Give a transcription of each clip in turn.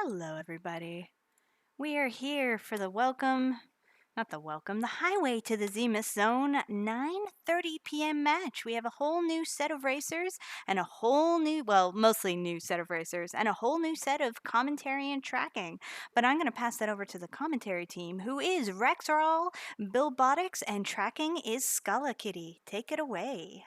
Hello, everybody. We are here for the highway to the Zemus-Zone 9:30 p.m. match. We have a whole new set of racers and mostly new set of racers and a whole new set of commentary and tracking. But I'm going to pass that over to the commentary team, who is rexxraul, billbotics, and tracking is Scala Kitty. Take it away.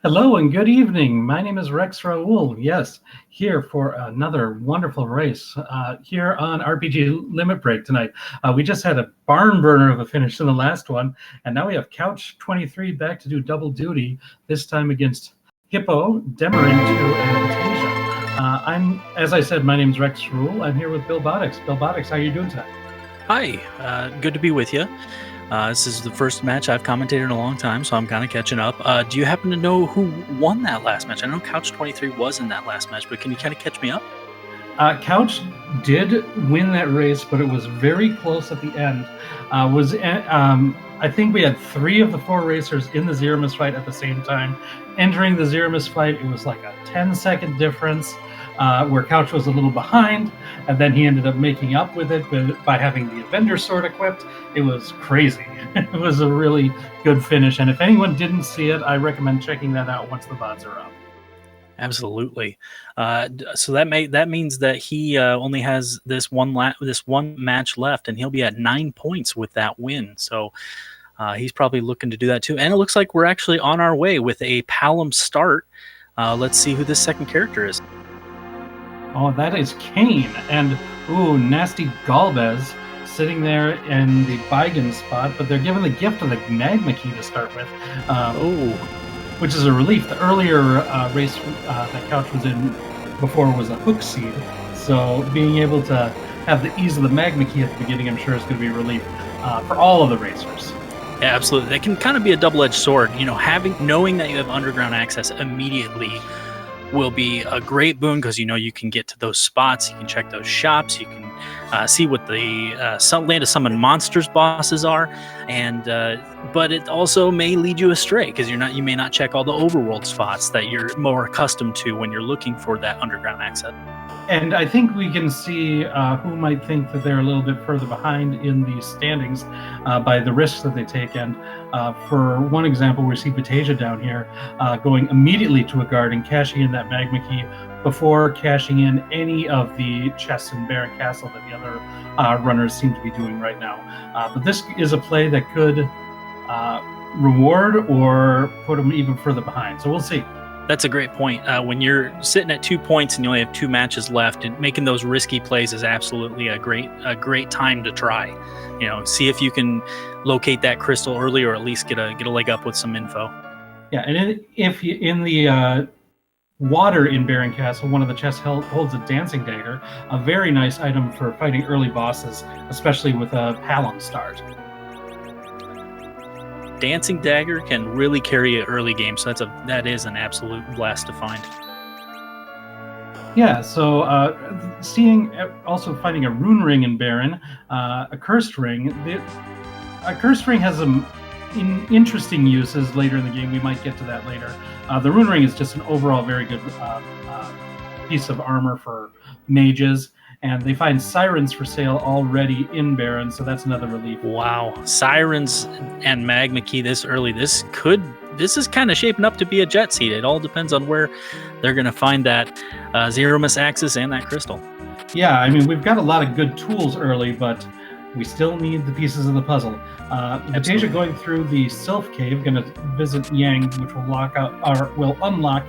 Hello and good evening. My name is rexxraul. Yes, here for another wonderful race here on RPG Limit Break tonight. We just had a barn burner of a finish in the last one, and now we have Couch 23 back to do double duty, this time against Hippo, Demerine2, and Vitasia. As I said, my name is rexxraul. I'm here with billbotics. Billbotics, how are you doing tonight? Hi, good to be with you. This is the first match I've commentated in a long time, so I'm kind of catching up. Do you happen to know who won that last match? I know Couch 23 was in that last match, but can you kind of catch me up? Couch did win that race, but it was very close at the end. I think we had 3 of the 4 racers in the Zero-Miss fight at the same time. Entering the Zero-Miss fight, it was like a 10-second difference, where Couch was a little behind, and then he ended up making up with it by having the Avenger sword equipped. It was crazy. It was a really good finish, and if anyone didn't see it, I recommend checking that out once the VODs are up. Absolutely. So that means that he only has this one match left, and he'll be at 9 points with that win. So he's probably looking to do that too. And it looks like we're actually on our way with a Palom start. Let's see who this second character is. Oh, that is Kane, and nasty Galvez sitting there in the Beigen spot, but they're given the gift of the Magma Key to start with. Which is a relief. The earlier race that Couch was in before was a hook seed, so being able to have the ease of the Magma Key at the beginning, I'm sure is going to be a relief for all of the racers. Yeah, absolutely. That can kind of be a double-edged sword. Knowing that you have underground access immediately will be a great boon, because you can get to those spots, you can check those shops, you can see what the land of summon monsters bosses are, and but it also may lead you astray, because you may not check all the overworld spots that you're more accustomed to when you're looking for that underground access. And I think we can see who might think that they're a little bit further behind in the standings by the risks that they take. And for one example, we see Vitasia down here going immediately to a guard and cashing in that Magma Key before cashing in any of the chests in Barren Castle that the other runners seem to be doing right now. But this is a play that could reward or put them even further behind. So we'll see. That's a great point. When you're sitting at 2 points and you only have 2 matches left, and making those risky plays is absolutely a great time to try. See if you can locate that crystal early, or at least get a leg up with some info. Yeah, and if you, in the water in Barren Castle, one of the chests holds a dancing dagger, a very nice item for fighting early bosses, especially with a Palom start. Dancing dagger can really carry an early game, so that is an absolute blast to find. Yeah, so finding a rune ring in Barren, a cursed ring. A cursed ring has some interesting uses later in the game. We might get to that later. The rune ring is just an overall very good piece of armor for mages. And they find sirens for sale already in Barren, so that's another relief. Wow, sirens and Magma Key this early. This is kind of shaping up to be a jet seed. It all depends on where they're going to find that Zero-Miss axis and that crystal. Yeah, I mean, we've got a lot of good tools early, but we still need the pieces of the puzzle. Vitasia going through the Sylph Cave, going to visit Yang, which will unlock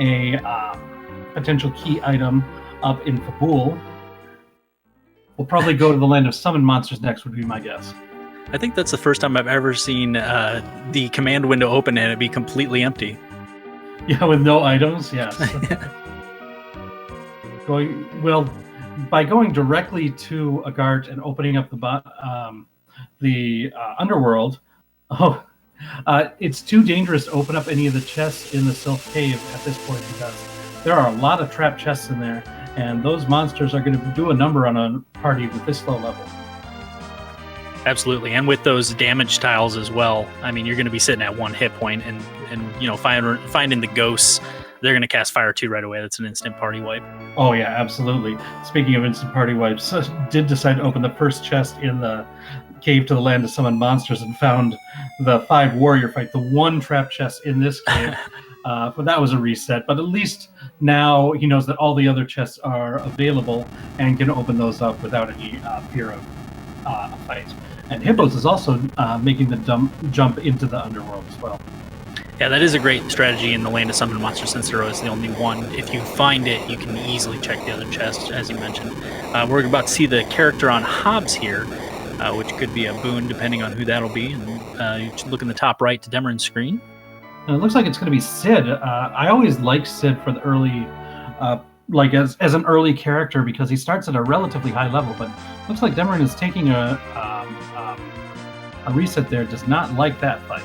a potential key item up in Fabul. We'll probably go to the land of summon monsters next, would be my guess. I think that's the first time I've ever seen the command window open and it be completely empty. Yeah, with no items, yes. By going directly to Agart and opening up the underworld, it's too dangerous to open up any of the chests in the Sylph Cave at this point, because there are a lot of trapped chests in there. And those monsters are going to do a number on a party with this low level. Absolutely, and with those damage tiles as well. I mean, you're going to be sitting at 1 hit point, and finding the ghosts they're gonna cast Fire 2 right away. That's an instant party wipe. Oh yeah, absolutely. Speaking of instant party wipes, did decide to open the first chest in the cave to the land to summon monsters and found the 5 warrior fight, the one trap chest in this cave. But that was a reset. But at least now he knows that all the other chests are available and can open those up without any fear of a fight. And Hippos is also making the jump into the underworld as well. Yeah, that is a great strategy in the Land of Summoned Monsters, since there is the only one. If you find it, you can easily check the other chests, as you mentioned. We're about to see the character on Hobbs here, which could be a boon depending on who that'll be. And you should look in the top right to Demerine's screen. And it looks like it's going to be Sid. I always like Sid for the early, like as an early character, because he starts at a relatively high level. But looks like Demerine is taking a reset there. Does not like that fight.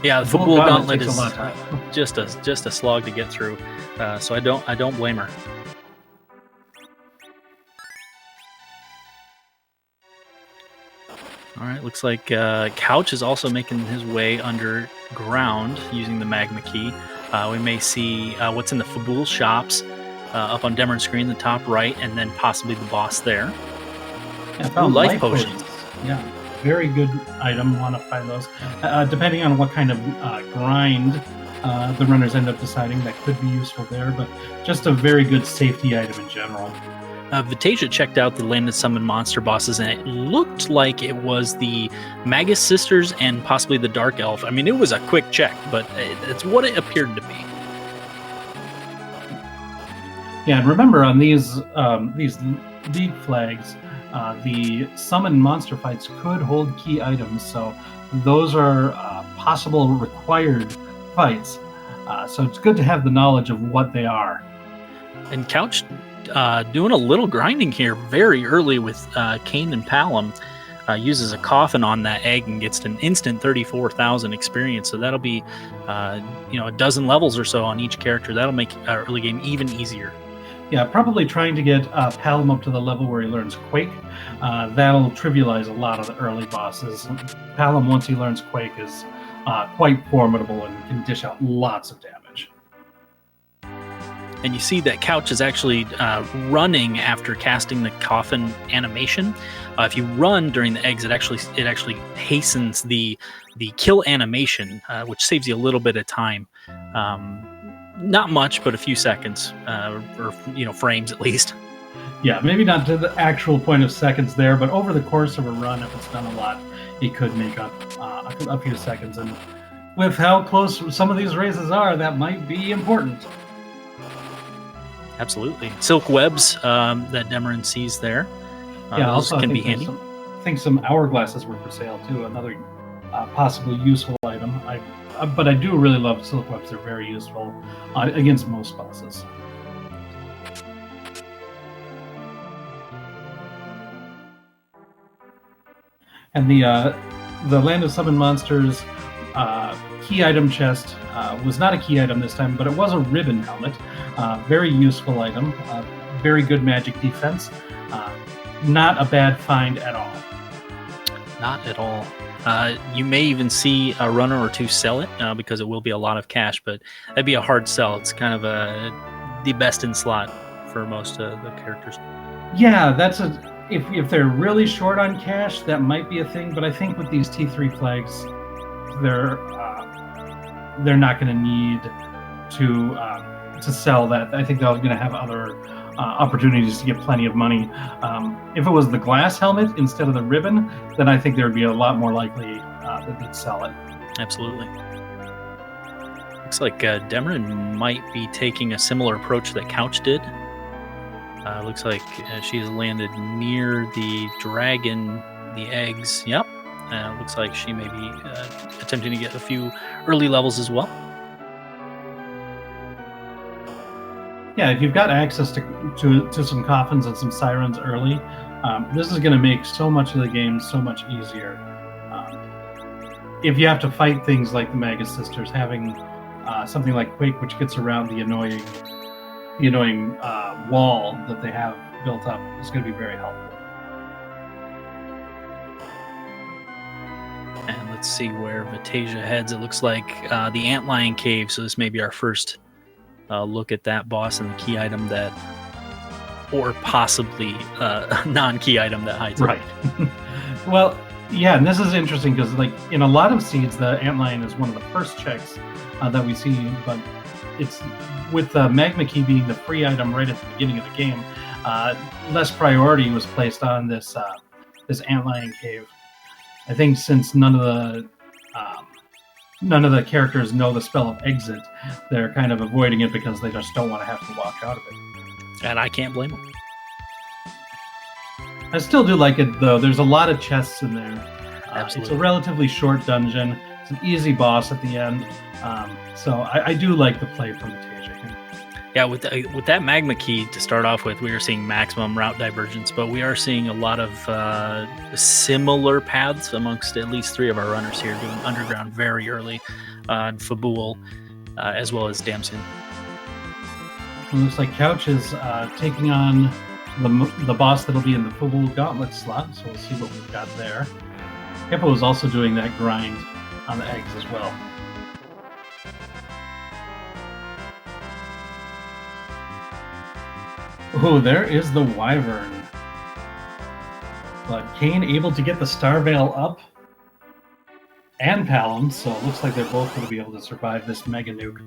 Yeah, the football gauntlet takes is a lot of time. just a slog to get through. So I don't blame her. All right, looks like Couch is also making his way underground using the magma key. We may see what's in the Fabul shops up on Demerine's screen, the top right, and then possibly the boss there. Yeah, I found life potions. Yeah, very good item. Want to find those. Depending on what kind of grind the runners end up deciding, that could be useful there, but just a very good safety item in general. Vitasia checked out the Land of Summoned Monster bosses, and it looked like it was the Magus Sisters and possibly the Dark Elf. I mean, it was a quick check, but it's what it appeared to be. Yeah, and remember on these league flags, the summoned monster fights could hold key items, so those are possible required fights. So it's good to have the knowledge of what they are. And Couch doing a little grinding here very early with Cain and Palom. Uses a coffin on that egg and gets an instant 34,000 experience. So that'll be a dozen levels or so on each character. That'll make our early game even easier. Yeah, probably trying to get Palom up to the level where he learns Quake. That'll trivialize a lot of the early bosses. Palom, once he learns Quake, is quite formidable and can dish out lots of damage. And you see that Couch is actually running after casting the coffin animation. If you run during the eggs, it actually hastens the kill animation, which saves you a little bit of time. Not much, but a few seconds, or frames at least. Yeah, maybe not to the actual point of seconds there, but over the course of a run, if it's done a lot, it could make up a few seconds. And with how close some of these races are, that might be important. Absolutely. Silk webs that Demerine sees there. Yeah, also can be handy. I think some hourglasses were for sale too. Another possibly useful item. But I do really love silk webs. They're very useful against most bosses. And the Land of Summoned Monsters key item chest was not a key item this time, but it was a ribbon helmet. Very useful item. Very good magic defense. Not a bad find at all. Not at all. You may even see a runner or two sell it because it will be a lot of cash, but that'd be a hard sell. It's kind of the best in slot for most of the characters. Yeah, that's if they're really short on cash, that might be a thing. But I think with these T3 flags, they're not going to need to sell that. I think they're going to have other opportunities to get plenty of money. If it was the glass helmet instead of the ribbon, then I think there would be a lot more likely that they'd sell it. Absolutely. Looks like Demerine might be taking a similar approach that Couch did. Looks like she has landed near the dragon, the eggs. Yep. Looks like she may be attempting to get a few early levels as well. Yeah, if you've got access to some coffins and some sirens early, this is going to make so much of the game so much easier. If you have to fight things like the Magus Sisters, having something like Quake, which gets around the annoying wall that they have built up, is going to be very helpful. And let's see where Vitasia heads. It looks like the Antlion Cave, so this may be our first look at that boss and the key item that, or possibly a non-key item that hides it. Right. Well, yeah, and this is interesting because, like, in a lot of seeds, the antlion is one of the first checks that we see, but it's with the magma key being the free item right at the beginning of the game, less priority was placed on this this antlion cave. I think since none of the characters know the spell of exit, they're kind of avoiding it because they just don't want to have to walk out of it. And I can't blame them. I still do like it, though. There's a lot of chests in there. Absolutely. It's a relatively short dungeon. It's an easy boss at the end. So I do like the play from Vitasia here. Yeah, with that magma key to start off with, we are seeing maximum route divergence, but we are seeing a lot of similar paths amongst at least 3 of our runners here, doing underground very early on Fabul, as well as Damson. It looks like Couch is taking on the boss that'll be in the Fabul Gauntlet slot, so we'll see what we've got there. Hippo is also doing that grind on the eggs as well. Oh, there is the Wyvern. But Kane able to get the Star Veil up and Palom, so it looks like they're both going to be able to survive this Mega Nuke.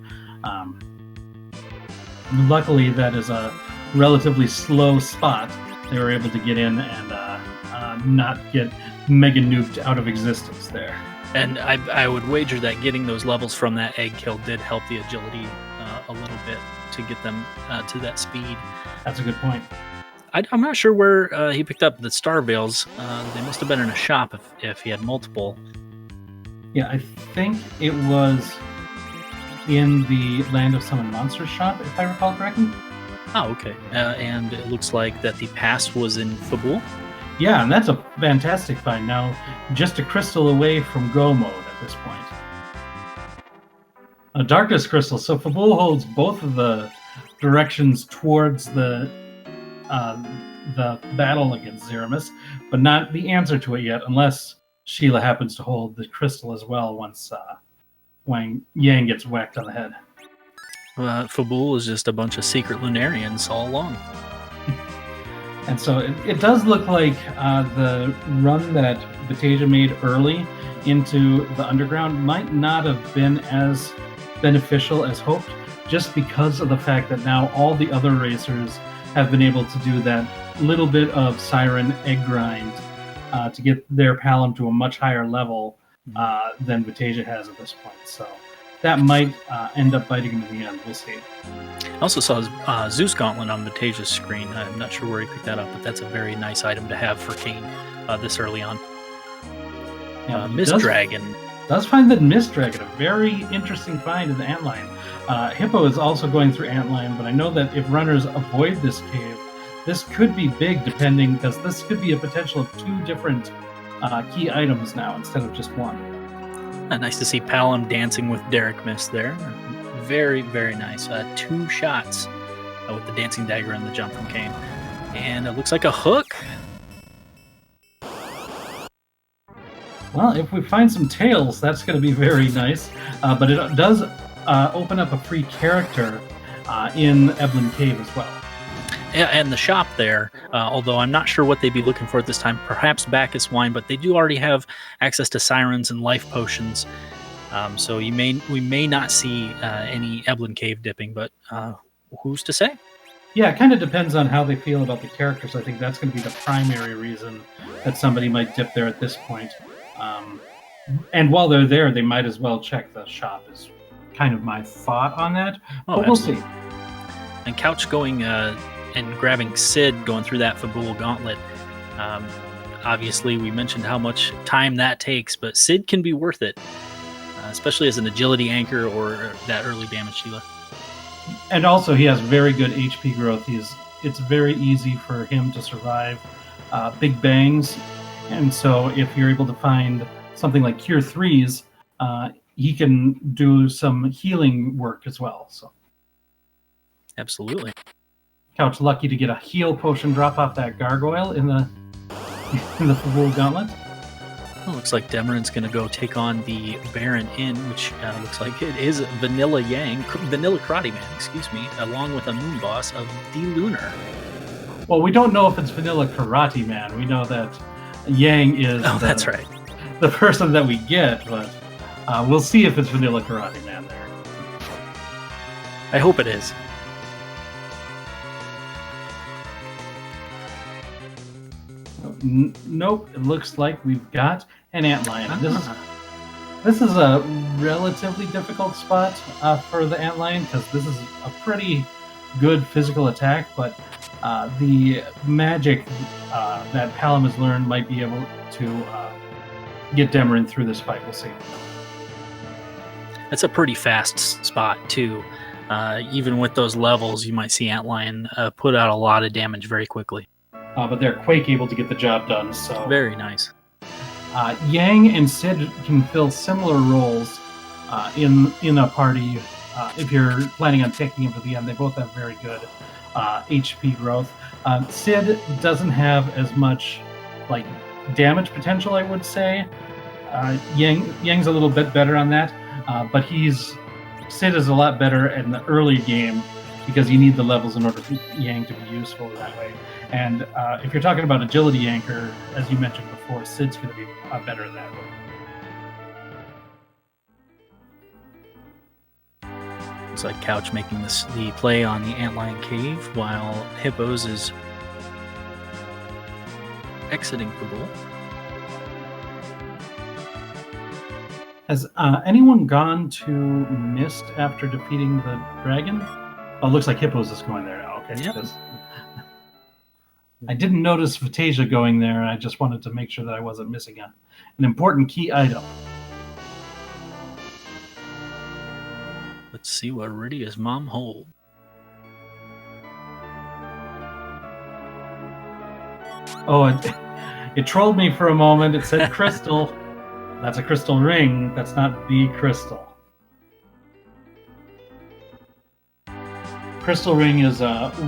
Luckily, that is a relatively slow spot. They were able to get in and not get Mega Nuked out of existence there. And I would wager that getting those levels from that egg kill did help the agility a little bit to get them to that speed. That's a good point. I'm not sure where he picked up the Star Veils. They must have been in a shop if he had multiple. Yeah, I think it was in the Land of Summon Monsters shop, if I recall correctly. Oh, okay. And it looks like that the past was in Fabul. Yeah, and that's a fantastic find. Now, just a crystal away from go mode at this point. A Darkness Crystal. So Fabul holds both of the directions towards the battle against Zemus, but not the answer to it yet, unless Sheila happens to hold the crystal as well once Wang Yang gets whacked on the head. Fabul is just a bunch of secret Lunarians all along. And so it does look like the run that Vitasia made early into the underground might not have been as beneficial as hoped, just because of the fact that now all the other racers have been able to do that little bit of Siren egg grind to get their Palom to a much higher level than Vitasia has at this point. So that might end up biting him in the end. We'll see. I also saw Zeus Gauntlet on Vitasia's screen. I'm not sure where he picked that up, but that's a very nice item to have for Kane this early on. Yeah, Mist Dragon. Does find the Mist Dragon a very interesting find in the antlion. Hippo is also going through antlion, but I know that if runners avoid this cave, this could be big, depending, because this could be a potential of 2 different key items now instead of just 1. Nice to see Palom dancing with Derek Mist there. Very, very nice. 2 shots with the dancing dagger and the jump from Kane. And it looks like a hook. Well, if we find some tails, that's going to be very nice. But it does open up a free character in Eblin Cave as well. Yeah, and the shop there, although I'm not sure what they'd be looking for at this time, perhaps Bacchus wine, but they do already have access to sirens and life potions. So we may not see any Eblin Cave dipping, but who's to say? Yeah, it kind of depends on how they feel about the characters. I think that's going to be the primary reason that somebody might dip there at this point. And while they're there, they might as well check the shop, is kind of my thought on that. But we'll see. And Couch going and grabbing Sid, going through that Fabul Gauntlet. Obviously, we mentioned how much time that takes, but Sid can be worth it, especially as an agility anchor or that early damage Sheila. And also, he has very good HP growth. It's very easy for him to survive big bangs. And so if you're able to find something like Cure 3s, he can do some healing work as well. So, absolutely. Couch lucky to get a heal potion drop off that gargoyle in the Fabul Gauntlet. Well, looks like Demerine's going to go take on the Baron Inn, which looks like it is Vanilla Vanilla Karate Man, excuse me, along with a moon boss of the Lunar. Well, we don't know if it's Vanilla Karate Man. We know that Yang is that's right. the person that we get, but we'll see if it's Vanilla Karate Man there. I hope it is. Nope, it looks like we've got an antlion. This is a relatively difficult spot for the antlion because this is a pretty good physical attack, but the magic that Palom has learned might be able to get Demerine through this fight. We'll see. That's a pretty fast spot too. Even with those levels, you might see antlion put out a lot of damage very quickly. But they're Quake able to get the job done. So very nice. Yang and Sid can fill similar roles in a party. If you're planning on taking him to the end, they both have very good HP growth. Sid doesn't have as much like damage potential, I would say. Yang's a little bit better on that, but Sid is a lot better in the early game because you need the levels in order for Yang to be useful that way. And if you're talking about agility anchor, as you mentioned before, Sid's going to be better in that way. Looks like Couch making the play on the antlion cave while Hippos is exiting the bowl. Has anyone gone to Mist after defeating the dragon? Oh, it looks like Hippos is going there now. Okay. Yep. I didn't notice Vitasia going there. I just wanted to make sure that I wasn't missing an important key item. Let's see what Rydia's mom holds. Oh, it trolled me for a moment. It said crystal. That's a crystal ring. That's not the crystal. Crystal ring is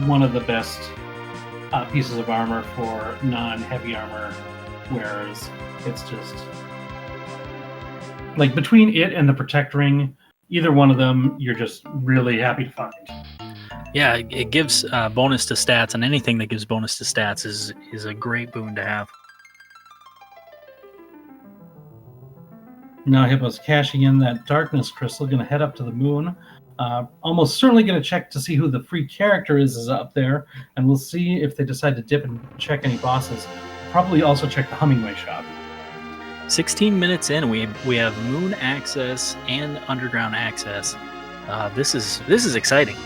one of the best pieces of armor for non-heavy armor wearers. It's just like between it and the protect ring, either one of them you're just really happy to find. Yeah, it gives bonus to stats, and anything that gives bonus to stats is a great boon to have. Now Hippo's cashing in that darkness crystal, going to head up to the moon. Almost certainly going to check to see who the free character is up there, and we'll see if they decide to dip and check any bosses. Probably also check the Hummingway shop. 16 minutes in, we have moon access and underground access. This is exciting.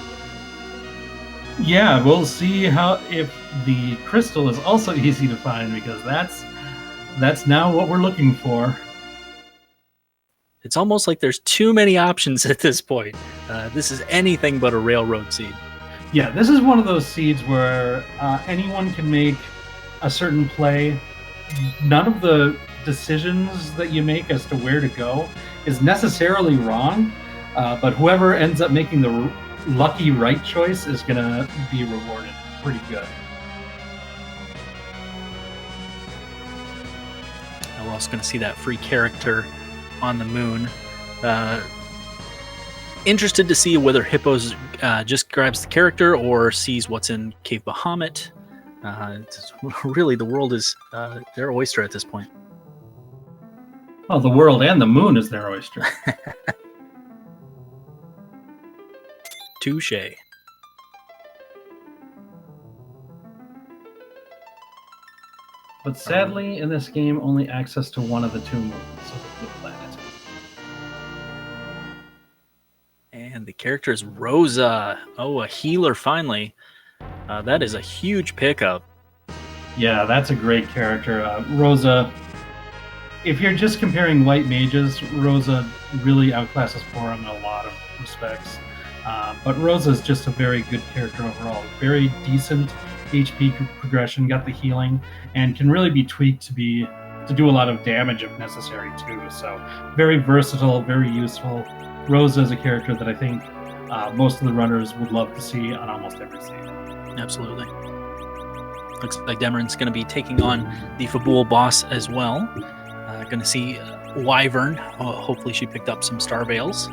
Yeah, we'll see if the crystal is also easy to find, because that's now what we're looking for. It's almost like there's too many options at this point. This is anything but a railroad seed. Yeah, this is one of those seeds where anyone can make a certain play. None of the decisions that you make as to where to go is necessarily wrong, but whoever ends up making the lucky right choice is going to be rewarded pretty good. And we're also going to see that free character on the moon. Interested to see whether Hippos just grabs the character or sees what's in Cave Bahamut. Really, the world is their oyster at this point. Well, the world and the moon is their oyster. Touche. But sadly, in this game, only access to one of the two moons of the blue planet. And the character is Rosa. Oh, a healer finally. That is a huge pickup. Yeah, that's a great character. Rosa, if you're just comparing white mages, Rosa really outclasses Porum in a lot of respects. But Rosa's just a very good character overall. Very decent HP progression, got the healing, and can really be tweaked to do a lot of damage if necessary too. So very versatile, very useful. Rosa is a character that I think most of the runners would love to see on almost every scene. Absolutely. Looks like Demerine's going to be taking on the Fabul boss as well. Going to see Wyvern. Hopefully she picked up some star veils.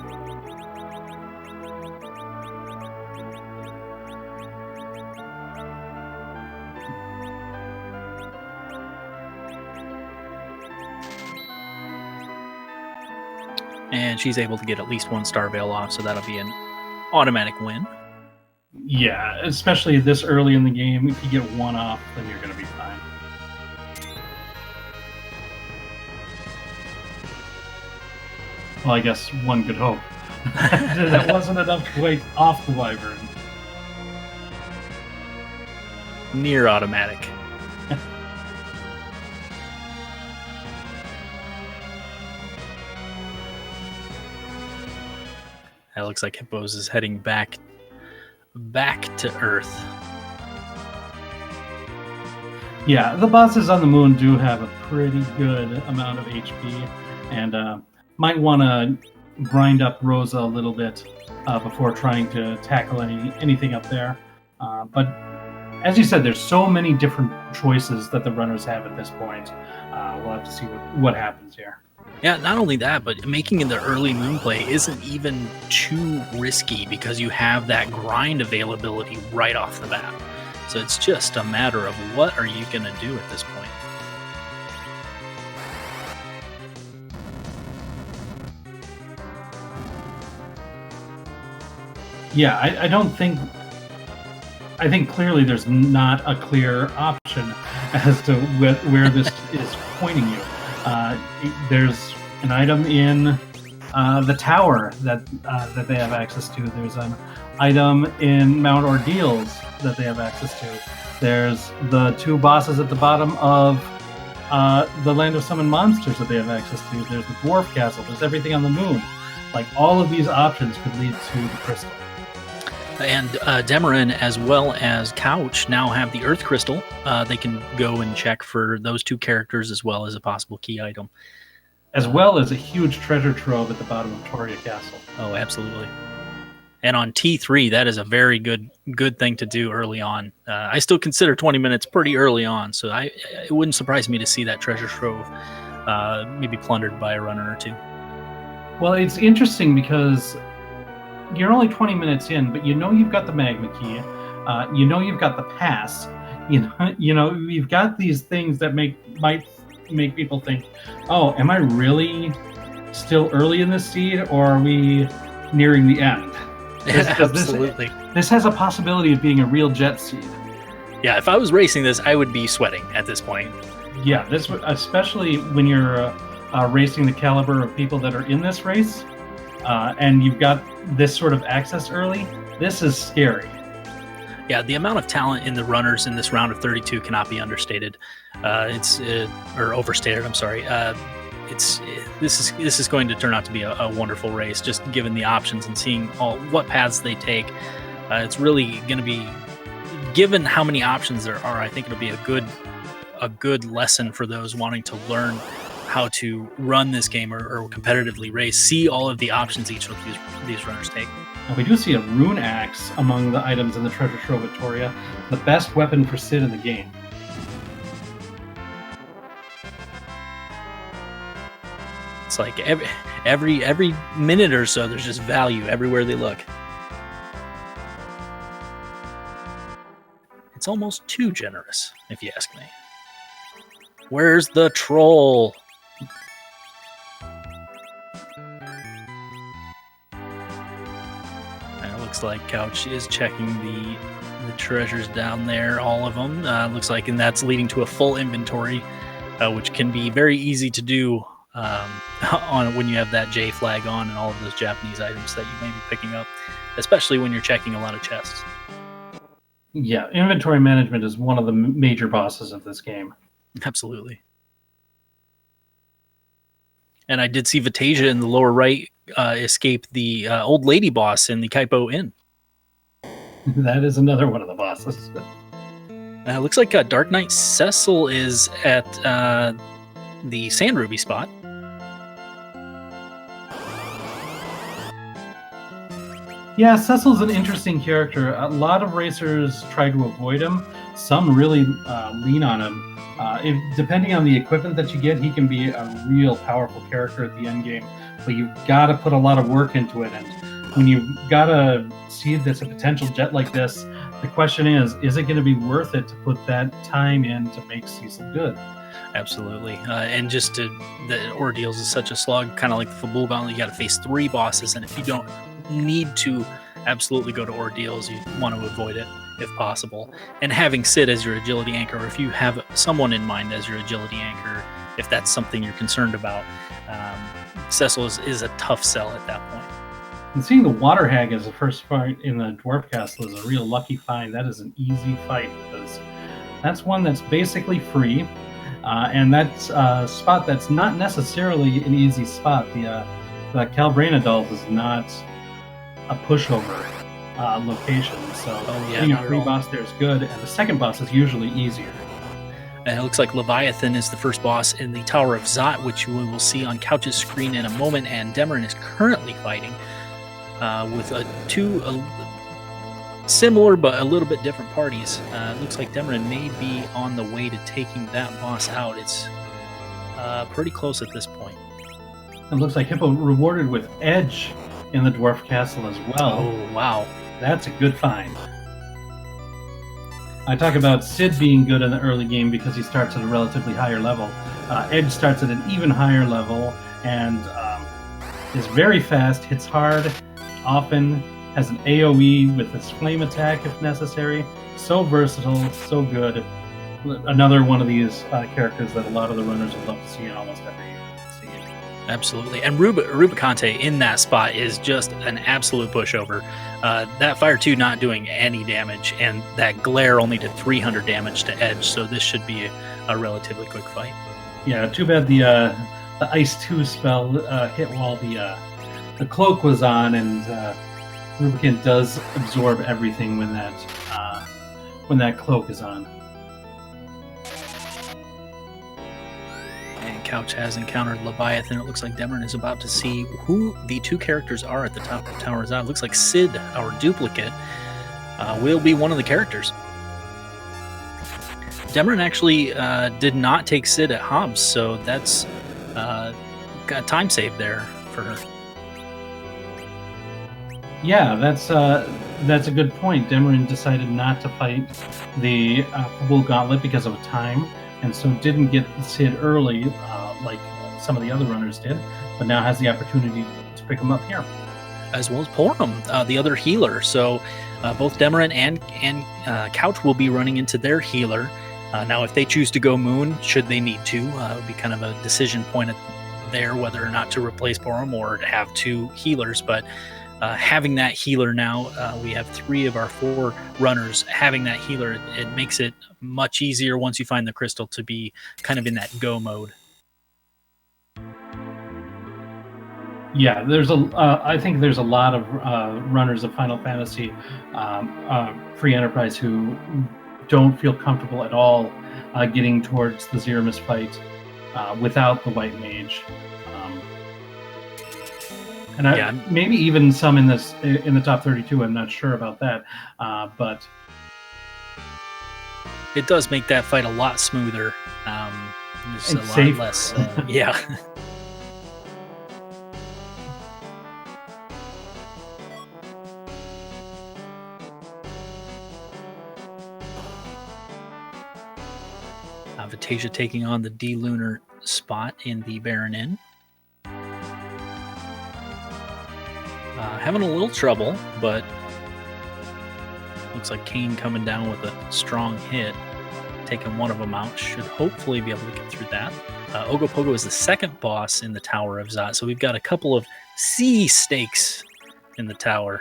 And she's able to get at least one star veil off, so that'll be an automatic win. Yeah, especially this early in the game. If you get one off, then you're going to be fine. Well, I guess one could hope. That wasn't enough to wait off the Wyvern. Near automatic. It looks like Hippos is heading back to Earth. Yeah, the bosses on the moon do have a pretty good amount of HP, and might want to grind up Rosa a little bit before trying to tackle anything up there. But as you said, there's so many different choices that the runners have at this point. We'll have to see what happens here. Yeah, not only that, but making in the early moon play isn't even too risky because you have that grind availability right off the bat. So it's just a matter of what are you going to do at this point. Yeah, I think clearly there's not a clear option as to where this is pointing you. There's an item in the tower that they have access to. There's an item in Mount Ordeals that they have access to. There's the two bosses at the bottom of the Land of Summoned Monsters that they have access to. There's the Dwarf Castle. There's everything on the moon. Like, all of these options could lead to the crystal. And Demerine as well as Couch now have the Earth Crystal. They can go and check for those two characters as well as a possible key item. As well as a huge treasure trove at the bottom of Toria Castle. Oh, absolutely. And on T3, that is a very good thing to do early on. I still consider 20 minutes pretty early on, so it wouldn't surprise me to see that treasure trove maybe plundered by a runner or two. Well, it's interesting because you're only 20 minutes in, but you know you've got the magma key. You know you've got the pass. You know you've got these things that might make people think, oh, am I really still early in this seed, or are we nearing the end? Absolutely. This has a possibility of being a real jet seed. Yeah, if I was racing this, I would be sweating at this point. Yeah, this especially when you're racing the caliber of people that are in this race, and you've got this sort of access early. This is scary. Yeah, the amount of talent in the runners in this round of 32 cannot be understated. Or overstated. I'm sorry. This is going to turn out to be a wonderful race, just given the options and seeing what paths they take. It's really going to be, given how many options there are, I think it'll be a good lesson for those wanting to learn how to run this game or competitively race. See all of the options each of these runners take. And we do see a rune axe among the items in the treasure trove Victoria, the best weapon for Sid in the game. It's like every minute or so, there's just value everywhere they look. It's almost too generous, if you ask me. Where's the troll? It looks like Couch is checking the treasures down there, all of them. Looks like, and that's leading to a full inventory, which can be very easy to do on when you have that J flag on and all of those Japanese items that you may be picking up, especially when you're checking a lot of chests. Yeah, inventory management is one of the major bosses of this game. Absolutely. And I did see Vitasia in the lower right escape the old lady boss in the Kaipo Inn. That is another one of the bosses. Looks like Dark Knight Cecil is at the Sand Ruby spot. Yeah, Cecil's an interesting character. A lot of racers try to avoid him. Some really lean on him. Depending on the equipment that you get, he can be a real powerful character at the end game. But you've got to put a lot of work into it. And when you've got a seed that's a potential jet like this, the question is it going to be worth it to put that time in to make Cecil good? Absolutely. And just the ordeals is such a slog, kind of like the Fabul Gauntlet. You got to face 3 bosses, and if you don't need to absolutely go to ordeals, you want to avoid it if possible. And having Sid as your agility anchor, or if you have someone in mind as your agility anchor, if that's something you're concerned about, Cecil is a tough sell at that point. And seeing the Water Hag as the first fight in the Dwarf Castle is a real lucky find. That is an easy fight because that's one that's basically free. And that's a spot that's not necessarily an easy spot. The Calbrain Adult is not a pushover location, so getting a free boss there is good, and the second boss is usually easier. And it looks like Leviathan is the first boss in the Tower of Zot, which we will see on Couch's screen in a moment, and Demerine is currently fighting with two similar but a little bit different parties. It looks like Demerine may be on the way to taking that boss out. It's pretty close at this point. It looks like Hippo rewarded with Edge in the Dwarf Castle as well. Oh, wow. That's a good find. I talk about Sid being good in the early game because he starts at a relatively higher level. Edge starts at an even higher level and is very fast, hits hard, often has an AoE with his flame attack if necessary. So versatile, so good. Another one of these characters that a lot of the runners would love to see in almost every scene. Absolutely. And Rubicante in that spot is just an absolute pushover. That Fire 2 not doing any damage, and that Glare only did 300 damage to Edge, so this should be a relatively quick fight. Yeah, too bad the Ice 2 spell hit while the cloak was on, and Rubicant does absorb everything when that cloak is on. And Couch has encountered Leviathan. It looks like Demerine is about to see who the 2 characters are at the top of Tower of Zot. It looks like Sid, our duplicate, will be one of the characters. Demerine actually did not take Sid at Hobbs, so that's got a time save there for her. Yeah, that's a good point. Demerine decided not to fight the Bull Gauntlet because of time, and so didn't get Sid early like some of the other runners did, but now has the opportunity to pick him up here. As well as Porum, the other healer. So both Demerine and Couch will be running into their healer. Now, if they choose to go Moon, should they need to, it would be kind of a decision point there whether or not to replace Porum or to have 2 healers, but having that healer now, we have 3 of our 4 runners having that healer. It makes it much easier once you find the crystal to be kind of in that go mode. Yeah, I think there's a lot of runners of Final Fantasy Free Enterprise who don't feel comfortable at all getting towards the Zemus fight without the White Mage. And maybe even some in the top 32. I'm not sure about that, but it does make that fight a lot smoother. There's a lot safe. Less. Yeah. Vitasia taking on the D-Lunar spot in the Baron Inn. Having a little trouble, but looks like Kane coming down with a strong hit, taking one of them out. Should hopefully be able to get through that. Ogopogo is the second boss in the Tower of Zot, so we've got a couple of sea snakes in the tower.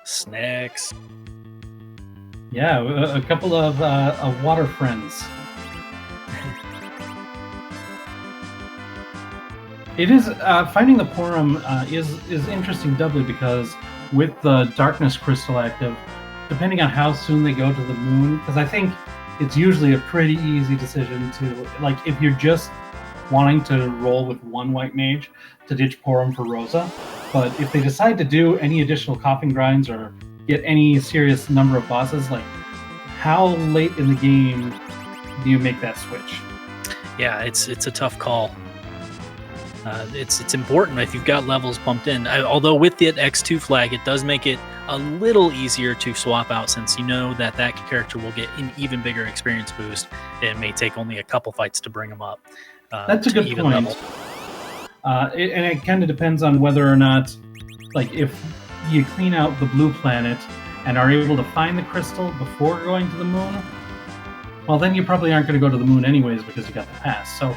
Snacks. Yeah, a couple of water friends. It is finding the Porum is interesting doubly because with the Darkness Crystal active, depending on how soon they go to the moon, because I think it's usually a pretty easy decision to, like, if you're just wanting to roll with one White Mage to ditch Porum for Rosa, But if they decide to do any additional coffin grinds or get any serious number of bosses, like how late in the game do you make that switch? Yeah, it's a tough call. It's important if you've got levels pumped in. Although with the X2 flag, it does make it a little easier to swap out, since you know that character will get an even bigger experience boost. It may take only a couple fights to bring them up. That's a good point. And it kind of depends on whether or not, like, if you clean out the blue planet and are able to find the crystal before going to the moon, well, then you probably aren't going to go to the moon anyways because you got the pass. So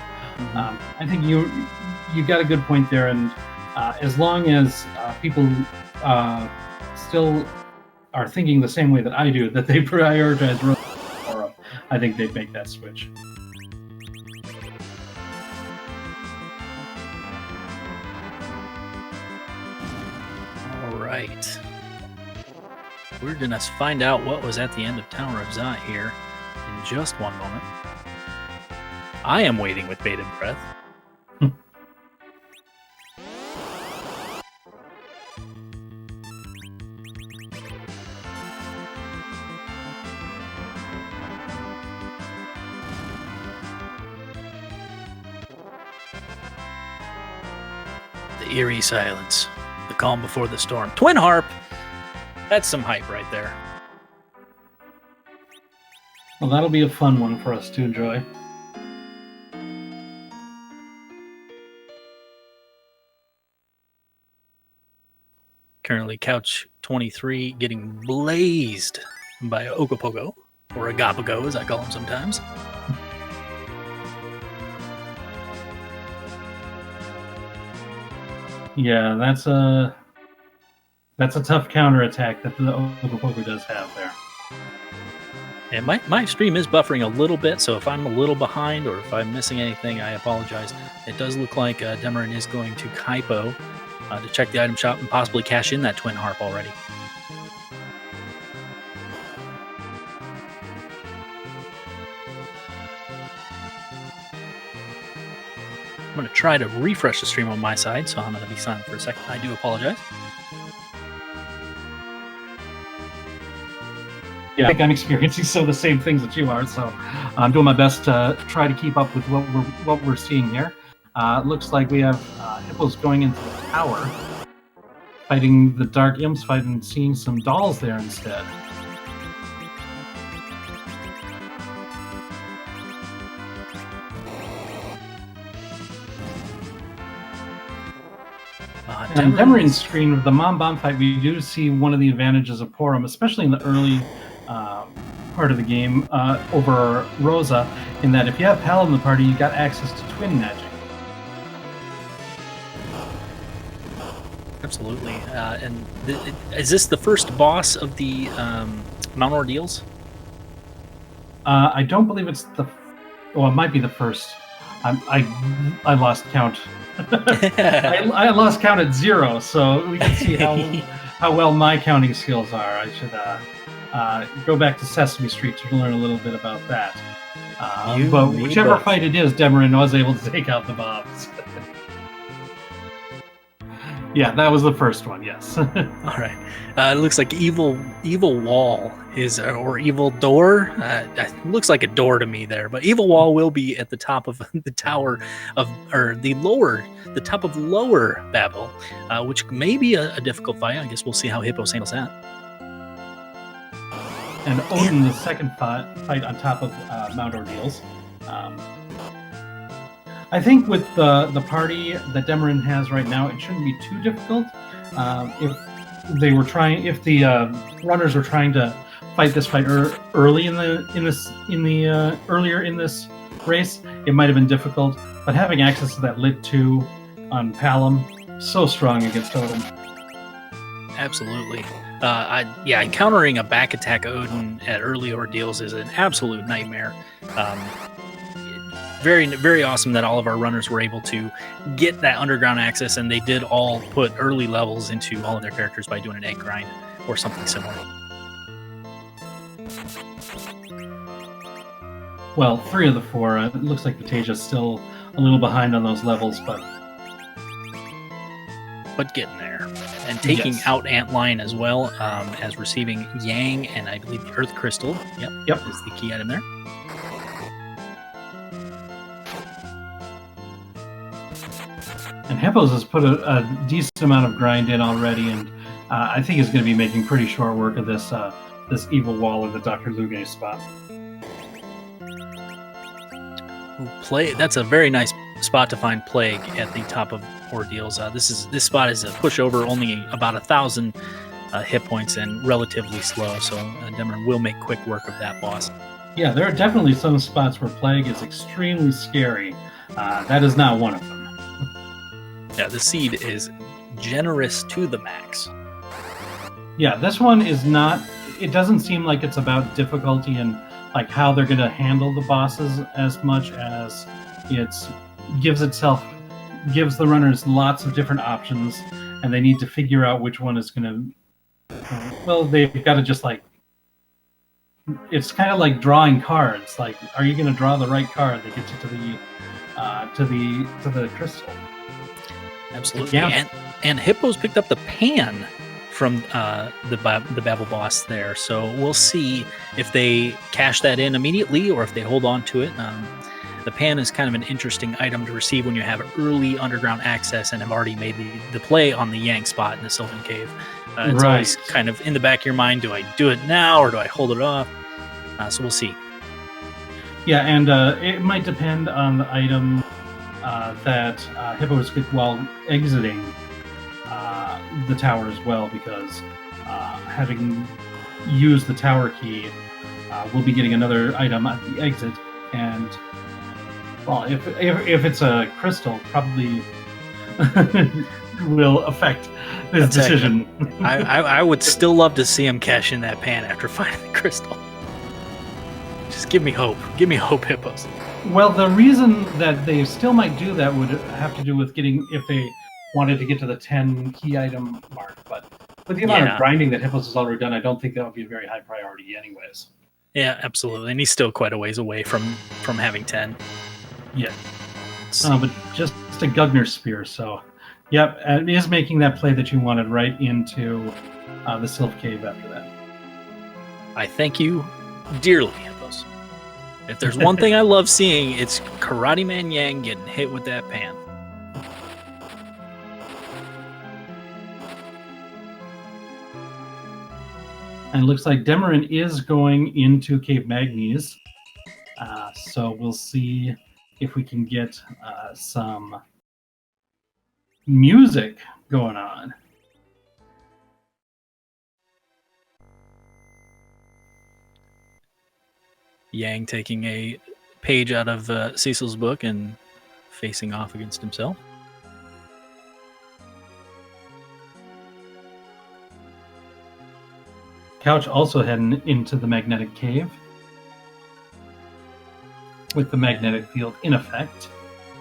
I think you got a good point there. And as long as people still are thinking the same way that I do, that they prioritize Rose, I think they'd make that switch. All right. We're going to find out what was at the end of Tower of Zot here in just one moment. I am waiting with bated breath. The eerie silence, the calm before the storm. Twin Harp! That's some hype right there. Well, that'll be a fun one for us to enjoy. Currently, Couch 23 getting blazed by Ogopogo, or Agapago as I call him sometimes. Yeah, that's a tough counterattack that the Ogopogo does have there. And my stream is buffering a little bit, so if I'm a little behind or if I'm missing anything, I apologize. It does look like Demerine is going to Kaipo to check the item shop and possibly cash in that Twin Harp already. I'm going to try to refresh the stream on my side, so I'm going to be silent for a second. I do apologize. Yeah, I think I'm experiencing some of the same things that you are, so I'm doing my best to try to keep up with what we're seeing here. It looks like we have hippos going into the tower, fighting the Dark Imps fight and seeing some dolls there instead. And Demerine's screen with the Mom Bomb fight, we do see one of the advantages of Porum, especially in the early part of the game over Rosa, in that if you have Pal in the party, you got access to twin magic. Absolutely. And is this the first boss of the Mount Ordeals? I don't believe it's the... Well, it might be the first. I lost count. I lost count at 0, so we can see how well my counting skills are. I should go back to Sesame Street to learn a little bit about that. But whichever fight it is, Demerine was able to take out the bombs. Yeah, that was the first one, yes. All right. It looks like evil wall is, or evil door. It looks like a door to me there, but evil wall will be at the top of the tower of, or the top of lower Babel, which may be a difficult fight. I guess we'll see how Hippos handles that. And Odin, the second fight on top of Mount Ordeals. I think with the party that Demerine has right now, it shouldn't be too difficult. If the runners were trying to fight this fight early earlier in this race, it might have been difficult. But having access to that Lit 2 on Palom, so strong against Odin. Absolutely. Encountering a back attack Odin at early ordeals is an absolute nightmare. Very, very awesome that all of our runners were able to get that underground access, and they did all put early levels into all of their characters by doing an egg grind or something similar. Well, 3 of the 4. It looks like Vitasia's still a little behind on those levels, but getting there. and taking Yes. out Antlion as well, as receiving Yang and I believe the Earth Crystal. Yep. Is the key item there. And Hippos has put a decent amount of grind in already, and I think is going to be making pretty short work of this this evil wall of the Dr. Luge spot. That's a very nice spot to find Plague at the top of Ordeals. This spot is a pushover, only about 1,000 hit points and relatively slow, so Demerine will make quick work of that boss. Yeah, there are definitely some spots where Plague is extremely scary. That is not one of them. Yeah, the seed is generous to the max. Yeah, this one is not. It doesn't seem like it's about difficulty and like how they're going to handle the bosses as much as it's gives the runners lots of different options, and they need to figure out which one is going to. Well, they've got to just like. It's kind of like drawing cards. Like, are you going to draw the right card that gets you to the crystal? Absolutely. Yeah. And Hippos picked up the pan from the Babel boss there, so we'll see if they cash that in immediately or if they hold on to it. The pan is kind of an interesting item to receive when you have early underground access and have already made the play on the Yang spot in the Sylvan Cave. It's always kind of in the back of your mind, do I do it now or do I hold it off? So we'll see. Yeah, and it might depend on the item that Hippos get while exiting the tower as well, because having used the tower key, we'll be getting another item at the exit, and well, if it's a crystal, probably will affect his decision. I would still love to see him cash in that pan after finding the crystal. Just give me hope. Give me hope, Hippos. Well, the reason that they still might do that would have to do with if they wanted to get to the 10 key item mark, but with the amount of grinding that Hippos has already done, I don't think that would be a very high priority anyways. Yeah, absolutely. And he's still quite a ways away from having 10. Yeah. But just a Gugner Spear, so yep, it is making that play that you wanted right into the Sylph Cave after that. I thank you dearly, Hippos. If there's one thing I love seeing, it's Karate Man Yang getting hit with that pan. And it looks like Demerine is going into Cave Magnes. So we'll see if we can get some music going on. Yang taking a page out of Cecil's book and facing off against himself. Couch also heading into the magnetic cave with the magnetic field in effect.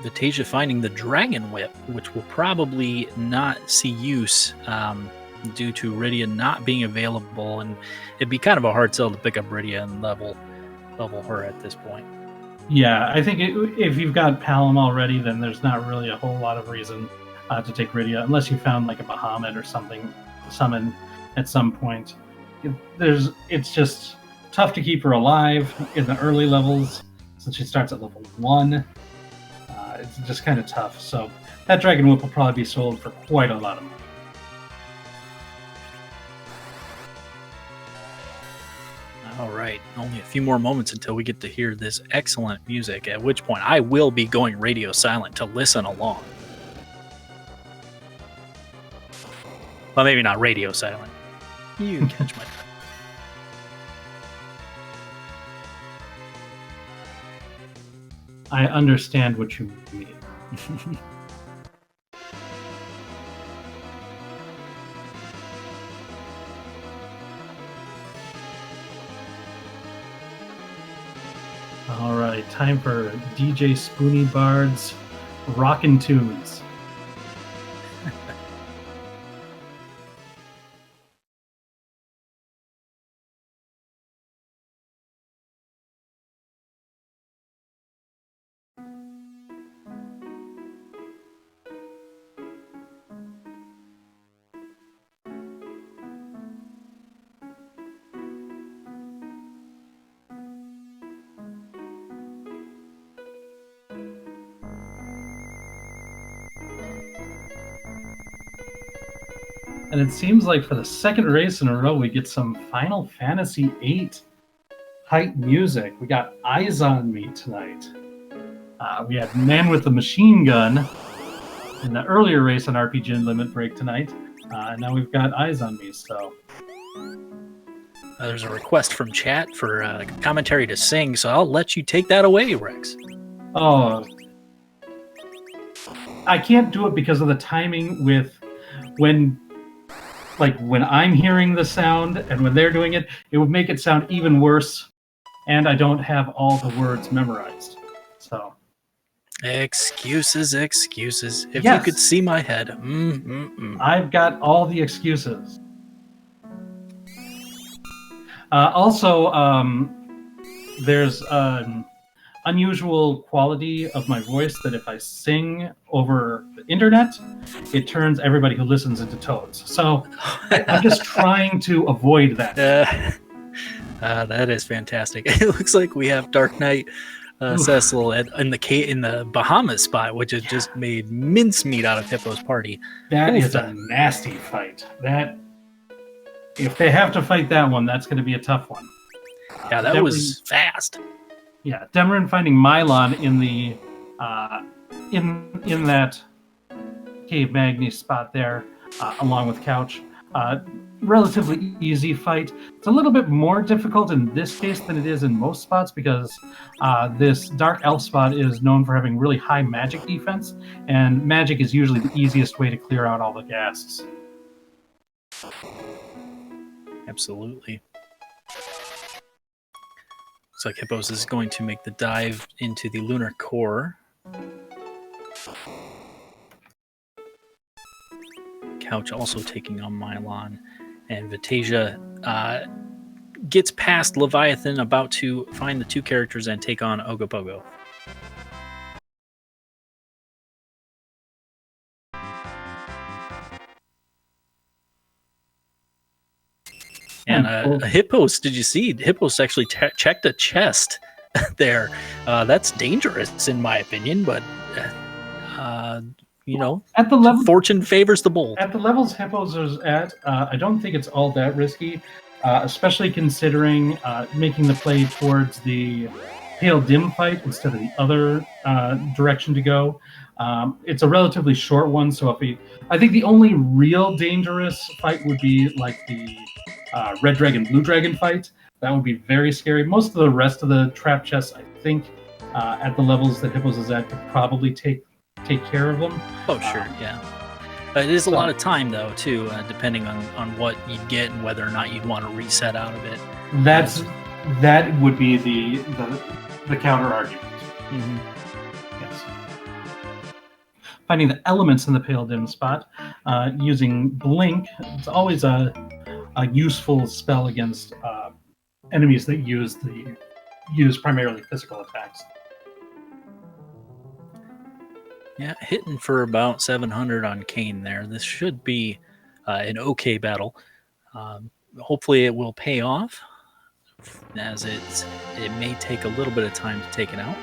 Vitasia finding the Dragon Whip, which will probably not see use due to Rydia not being available, and it'd be kind of a hard sell to pick up Rydia and level her at this point. Yeah, I think if you've got Palom already, then there's not really a whole lot of reason to take Rydia, unless you found like a Bahamut or something summon at some point. It's just tough to keep her alive in the early levels since she starts at level 1. It's just kind of tough. So that Dragon Whip will probably be sold for quite a lot of money. All right, only a few more moments until we get to hear this excellent music, at which point I will be going radio silent to listen along. Well, maybe not radio silent. You catch my drift. I understand what you mean. All right, time for DJ Spoony Bard's Rockin' Tunes. And it seems like for the second race in a row, we get some Final Fantasy VIII hype music. We got Eyes on Me tonight. We had Man with the Machine Gun in the earlier race on RPG Limit Break tonight. And now we've got Eyes on Me. So There's a request from chat for commentary to sing, so I'll let you take that away, Rex. Oh, I can't do it because of the timing with when I'm hearing the sound and when they're doing it, it would make it sound even worse. And I don't have all the words memorized. So excuses. If yes, you could see my head. I've got all the excuses. Also, there's an unusual quality of my voice that if I sing over the internet, it turns everybody who listens into toads. So I'm just trying to avoid that. That is fantastic. It looks like we have Dark Knight Cecil in the Bahamas spot, which has just made mincemeat out of Hippo's party. That is a nasty fight. That if they have to fight that one, that's going to be a tough one. Yeah, that was fast. Yeah, Demerine finding Mylon in the in that Cave Magni spot there, along with Couch. Relatively easy fight. It's a little bit more difficult in this case than it is in most spots because this Dark Elf spot is known for having really high magic defense, and magic is usually the easiest way to clear out all the gases. Absolutely. Looks like Hippos is going to make the dive into the lunar core. Couch also taking on Mylon. And Vitasia gets past Leviathan, about to find the two characters and take on Ogopogo. And Hippos, did you see? Hippos actually checked a chest there. That's dangerous, in my opinion, but at the level, fortune favors the bold. At the levels Hippos is at, I don't think it's all that risky, especially considering making the play towards the Pale Dim fight instead of the other direction to go. It's a relatively short one, so I think the only real dangerous fight would be like the Red Dragon, Blue Dragon fight. That would be very scary. Most of the rest of the trap chests, I think, at the levels that Hippos is at, could probably take care of them. Oh, sure, yeah. It is a lot of time, though, too, depending on what you'd get and whether or not you'd want to reset out of it. That would be the counter argument. Mm-hmm. Yes. Finding the elements in the Pale Dim spot, using Blink, it's always a useful spell against enemies that use primarily physical attacks. Yeah, hitting for about 700 on Kane there. This should be an okay battle. Hopefully it will pay off, as it may take a little bit of time to take it out.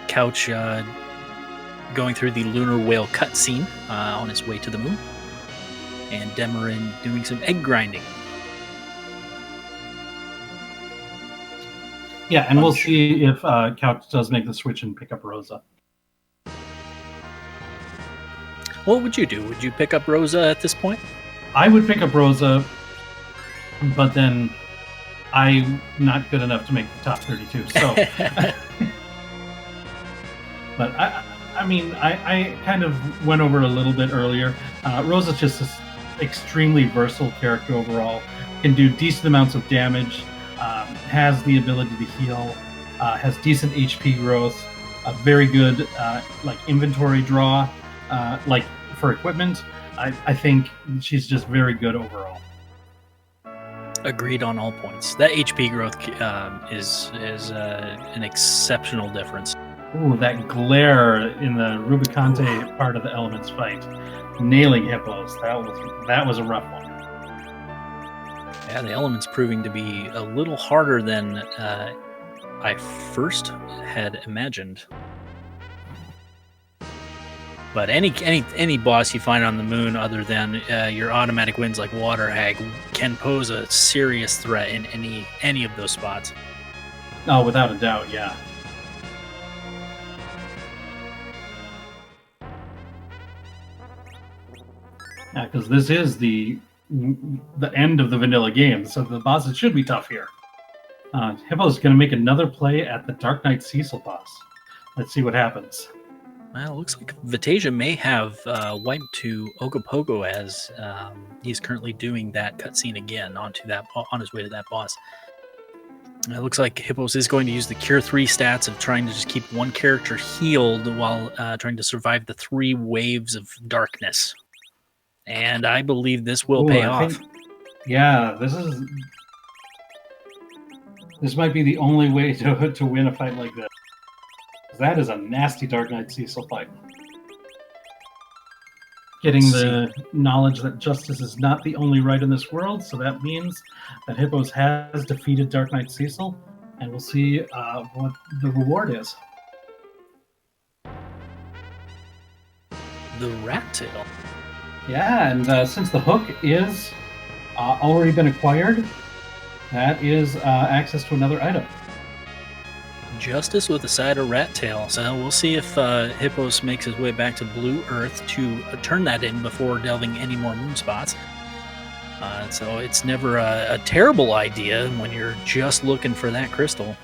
Couch going through the Lunar Whale cutscene on his way to the moon. And Demerine doing some egg grinding. Yeah, and we'll see if Couch does make the switch and pick up Rosa. What would you do? Would you pick up Rosa at this point? I would pick up Rosa, but then I'm not good enough to make the top 32. So, but I kind of went over a little bit earlier. Rosa's just an extremely versatile character overall. Can do decent amounts of damage. Has the ability to heal. Has decent HP growth. A very good inventory draw. For equipment, I think she's just very good overall. Agreed on all points. That HP growth is an exceptional difference. Ooh, that glare in the Rubicante part of the Elements fight, nailing Hippos. That was a rough one. Yeah, the Elements proving to be a little harder than I first had imagined. But any boss you find on the moon, other than your automatic wins like Water Hag, can pose a serious threat in any of those spots. Oh, without a doubt, yeah. Yeah, because this is the end of the vanilla game, so the bosses should be tough here. Hippo's going to make another play at the Dark Knight Cecil boss. Let's see what happens. Well, it looks like Vitasia may have wiped to Ogopogo as he's currently doing that cutscene again on his way to that boss. It looks like Hippos is going to use the Cure 3 stats of trying to just keep one character healed while trying to survive the 3 waves of darkness. And I believe this will pay off. Yeah, this might be the only way to win a fight like this. That is a nasty Dark Knight Cecil fight. Getting the knowledge that justice is not the only right in this world, so that means that Hippos has defeated Dark Knight Cecil, and we'll see what the reward is. The rat tail. Yeah, and since the hook is already been acquired, that is access to another item. Justice with a side of rat tail. So we'll see if Hippos makes his way back to Blue Earth to turn that in before delving any more moon spots. So it's never a terrible idea when you're just looking for that crystal.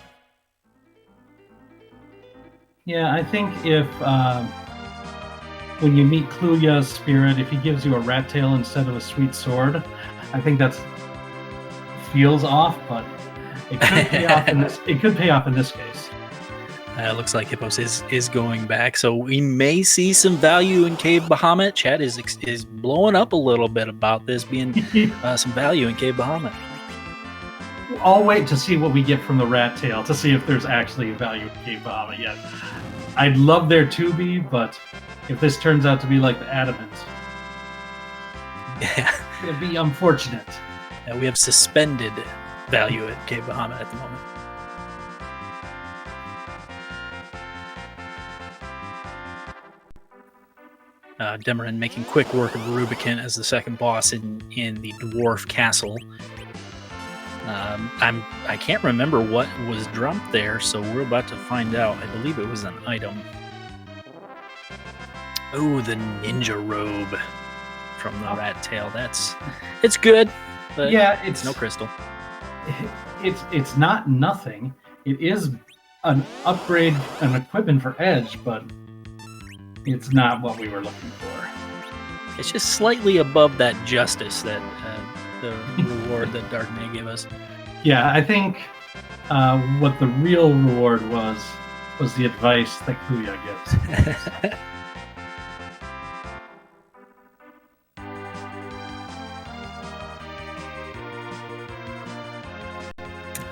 Yeah, I think if when you meet Kluya's spirit, if he gives you a rat tail instead of a sweet sword, I think that feels off, but it could pay off in this. It could pay off in this case. It looks like Hippos is going back, so we may see some value in Cave Bahamut. Chat is blowing up a little bit about this being some value in Cave Bahamut. I'll wait to see what we get from the rat tail to see if there's actually value in Cave Bahamut yet. I'd love there to be, but if this turns out to be like the adamant, it'd be unfortunate. We have suspended value at Cave Bahamut at the moment. Demerine making quick work of Rubicon as the second boss in the dwarf castle. I can't remember what was dropped there, so we're about to find out. I believe it was an item. Oh, the ninja robe from the rat tail. It's good, but yeah, it's no crystal. It's not nothing. It is an upgrade, an equipment for Edge, but it's not what we were looking for. It's just slightly above that justice that the reward that Dark Knight gave us. Yeah, I think what the real reward was the advice that Kluya gives.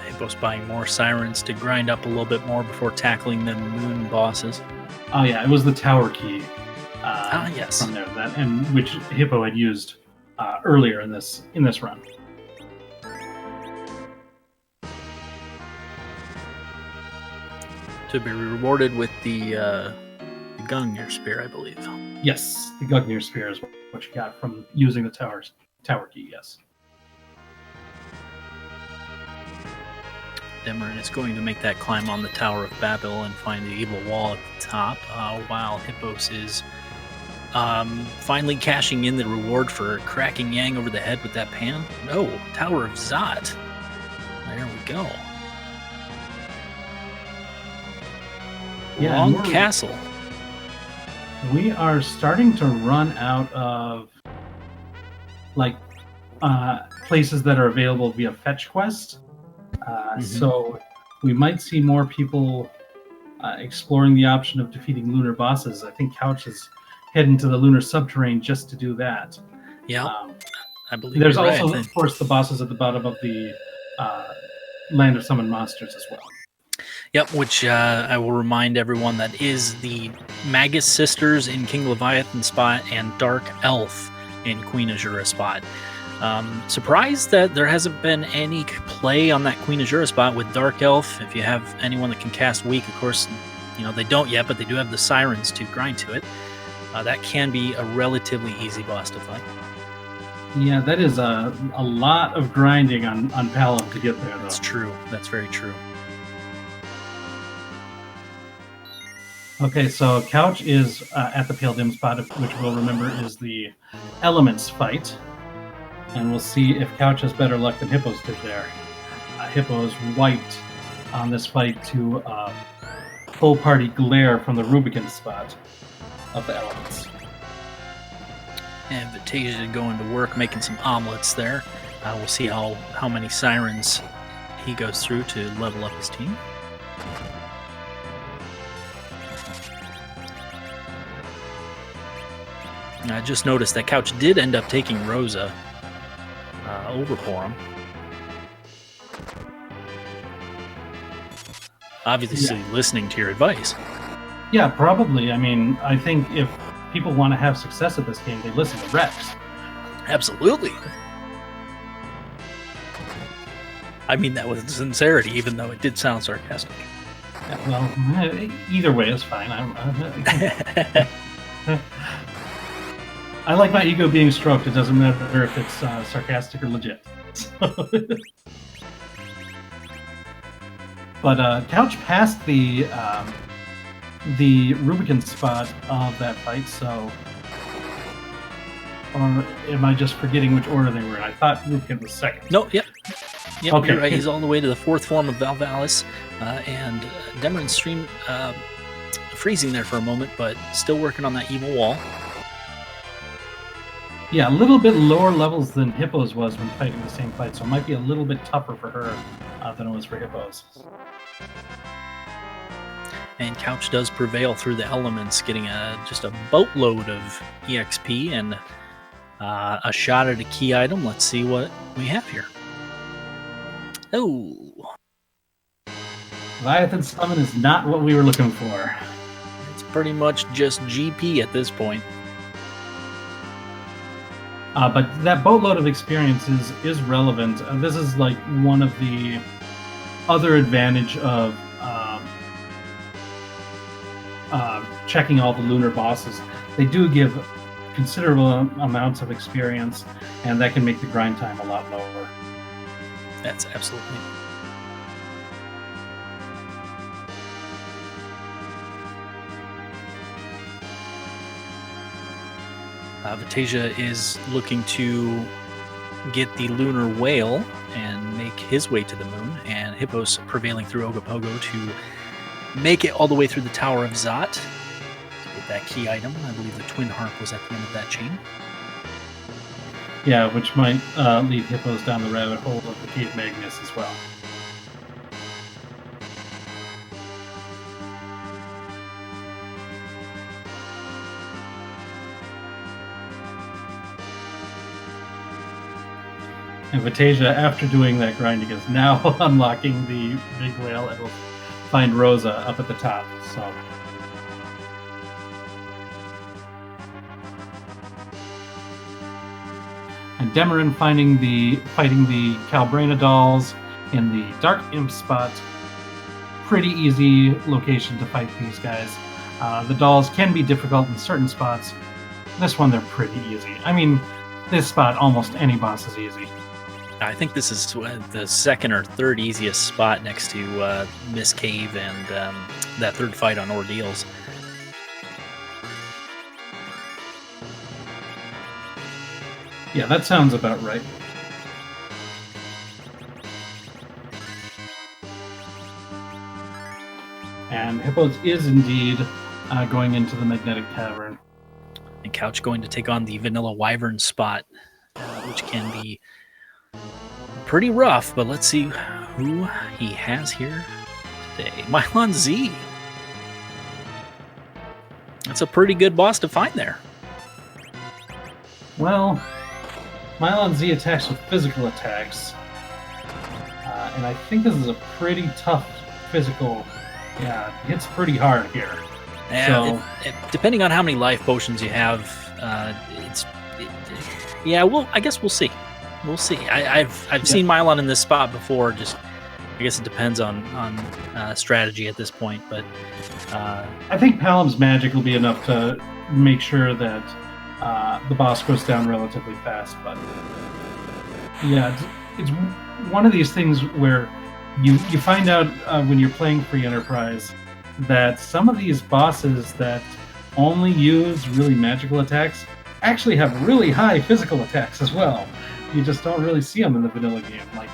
Hippos buying more sirens to grind up a little bit more before tackling the moon bosses. Oh yeah, it was the tower key. Yes. From there, and which Hippo had used earlier in this run. To be rewarded with the Gungnir Spear, I believe. Yes, the Gungnir Spear is what you got from using the tower key. Yes. Demerine is going to make that climb on the Tower of Babel and find the evil wall at the top, while Hippos is finally cashing in the reward for cracking Yang over the head with that pan. No, Tower of Zot. There we go. Yeah, Long castle. We are starting to run out of places that are available via fetch quest. So we might see more people exploring the option of defeating lunar bosses. I think Couch is heading to the lunar subterrane just to do that. Yeah, I believe there's you're also, right. Of course, the bosses at the bottom of the Land of Summoned Monsters as well. Yep, which I will remind everyone that is the Magus Sisters in King Leviathan spot and Dark Elf in Queen Azura spot. Surprised that there hasn't been any play on that Queen Azura spot with Dark Elf. If you have anyone that can cast Weak, of course, they don't yet, but they do have the Sirens to grind to it. That can be a relatively easy boss to fight. Yeah, that is a lot of grinding on Palom to get there, though. That's true. That's very true. Okay, so Couch is at the Pale Dim spot, which we'll remember is the Elements fight. And we'll see if Couch has better luck than Hippos did there. Hippos wiped on this fight to full party glare from the Rubicon spot of the Elements. And Vitasia going to work making some omelets there. We'll see how many sirens he goes through to level up his team. I just noticed that Couch did end up taking Rosa over for him. Obviously listening to your advice. Yeah, probably. I mean, I think if people want to have success at this game, they listen to Rex. Absolutely. I mean that with sincerity, even though it did sound sarcastic. Yeah, well, either way is fine. I like my ego being stroked. It doesn't matter if it's sarcastic or legit. But Couch passed the Rubicon spot of that fight, so... Or am I just forgetting which order they were in? I thought Rubicon was second. No, yep. Yep, okay. You're right. He's all the way to the fourth form of Valvalis, and Demerine2 freezing there for a moment, but still working on that evil wall. Yeah, a little bit lower levels than Hippos was when fighting the same fight, so it might be a little bit tougher for her than it was for Hippos. And Couch does prevail through the elements, getting just a boatload of EXP and a shot at a key item. Let's see what we have here. Oh. Leviathan Summon is not what we were looking for. It's pretty much just GP at this point. But that boatload of experience is relevant. This is like one of the other advantage of checking all the lunar bosses. They do give considerable amounts of experience, and that can make the grind time a lot lower. That's absolutely. Vitasia is looking to get the lunar whale and make his way to the moon, and Hippos prevailing through Ogopogo to make it all the way through the Tower of Zot to get that key item. I believe the Twin Harp was at the end of that chain. Yeah, which might lead Hippos down the rabbit hole of the Cave Magnus as well. And Vitasia, after doing that grinding, is now unlocking the big whale and will find Rosa up at the top. So, and Demerine fighting the Calbrena dolls in the Dark Imp spot. Pretty easy location to fight these guys. The dolls can be difficult in certain spots. This one, they're pretty easy. I mean, this spot, almost any boss is easy. I think this is the second or third easiest spot next to Miss Cave and that third fight on Ordeals. Yeah, that sounds about right. And Hippos is indeed going into the Magnetic Cavern. And Couch going to take on the Vanilla Wyvern spot, which can be pretty rough, but let's see who he has here today. Mylon Z. That's a pretty good boss to find there. Well, Mylon Z attacks with physical attacks. And I think this is a pretty tough physical. Yeah, it hits pretty hard here. Yeah, so, depending on how many life potions you have, I guess we'll see. We'll see. I've seen Mylon in this spot before, just I guess it depends on strategy at this point, but I think Palam's magic will be enough to make sure that the boss goes down relatively fast. But yeah, it's one of these things where you find out when you're playing Free Enterprise that some of these bosses that only use really magical attacks actually have really high physical attacks as well. You just don't really see them in the vanilla game, like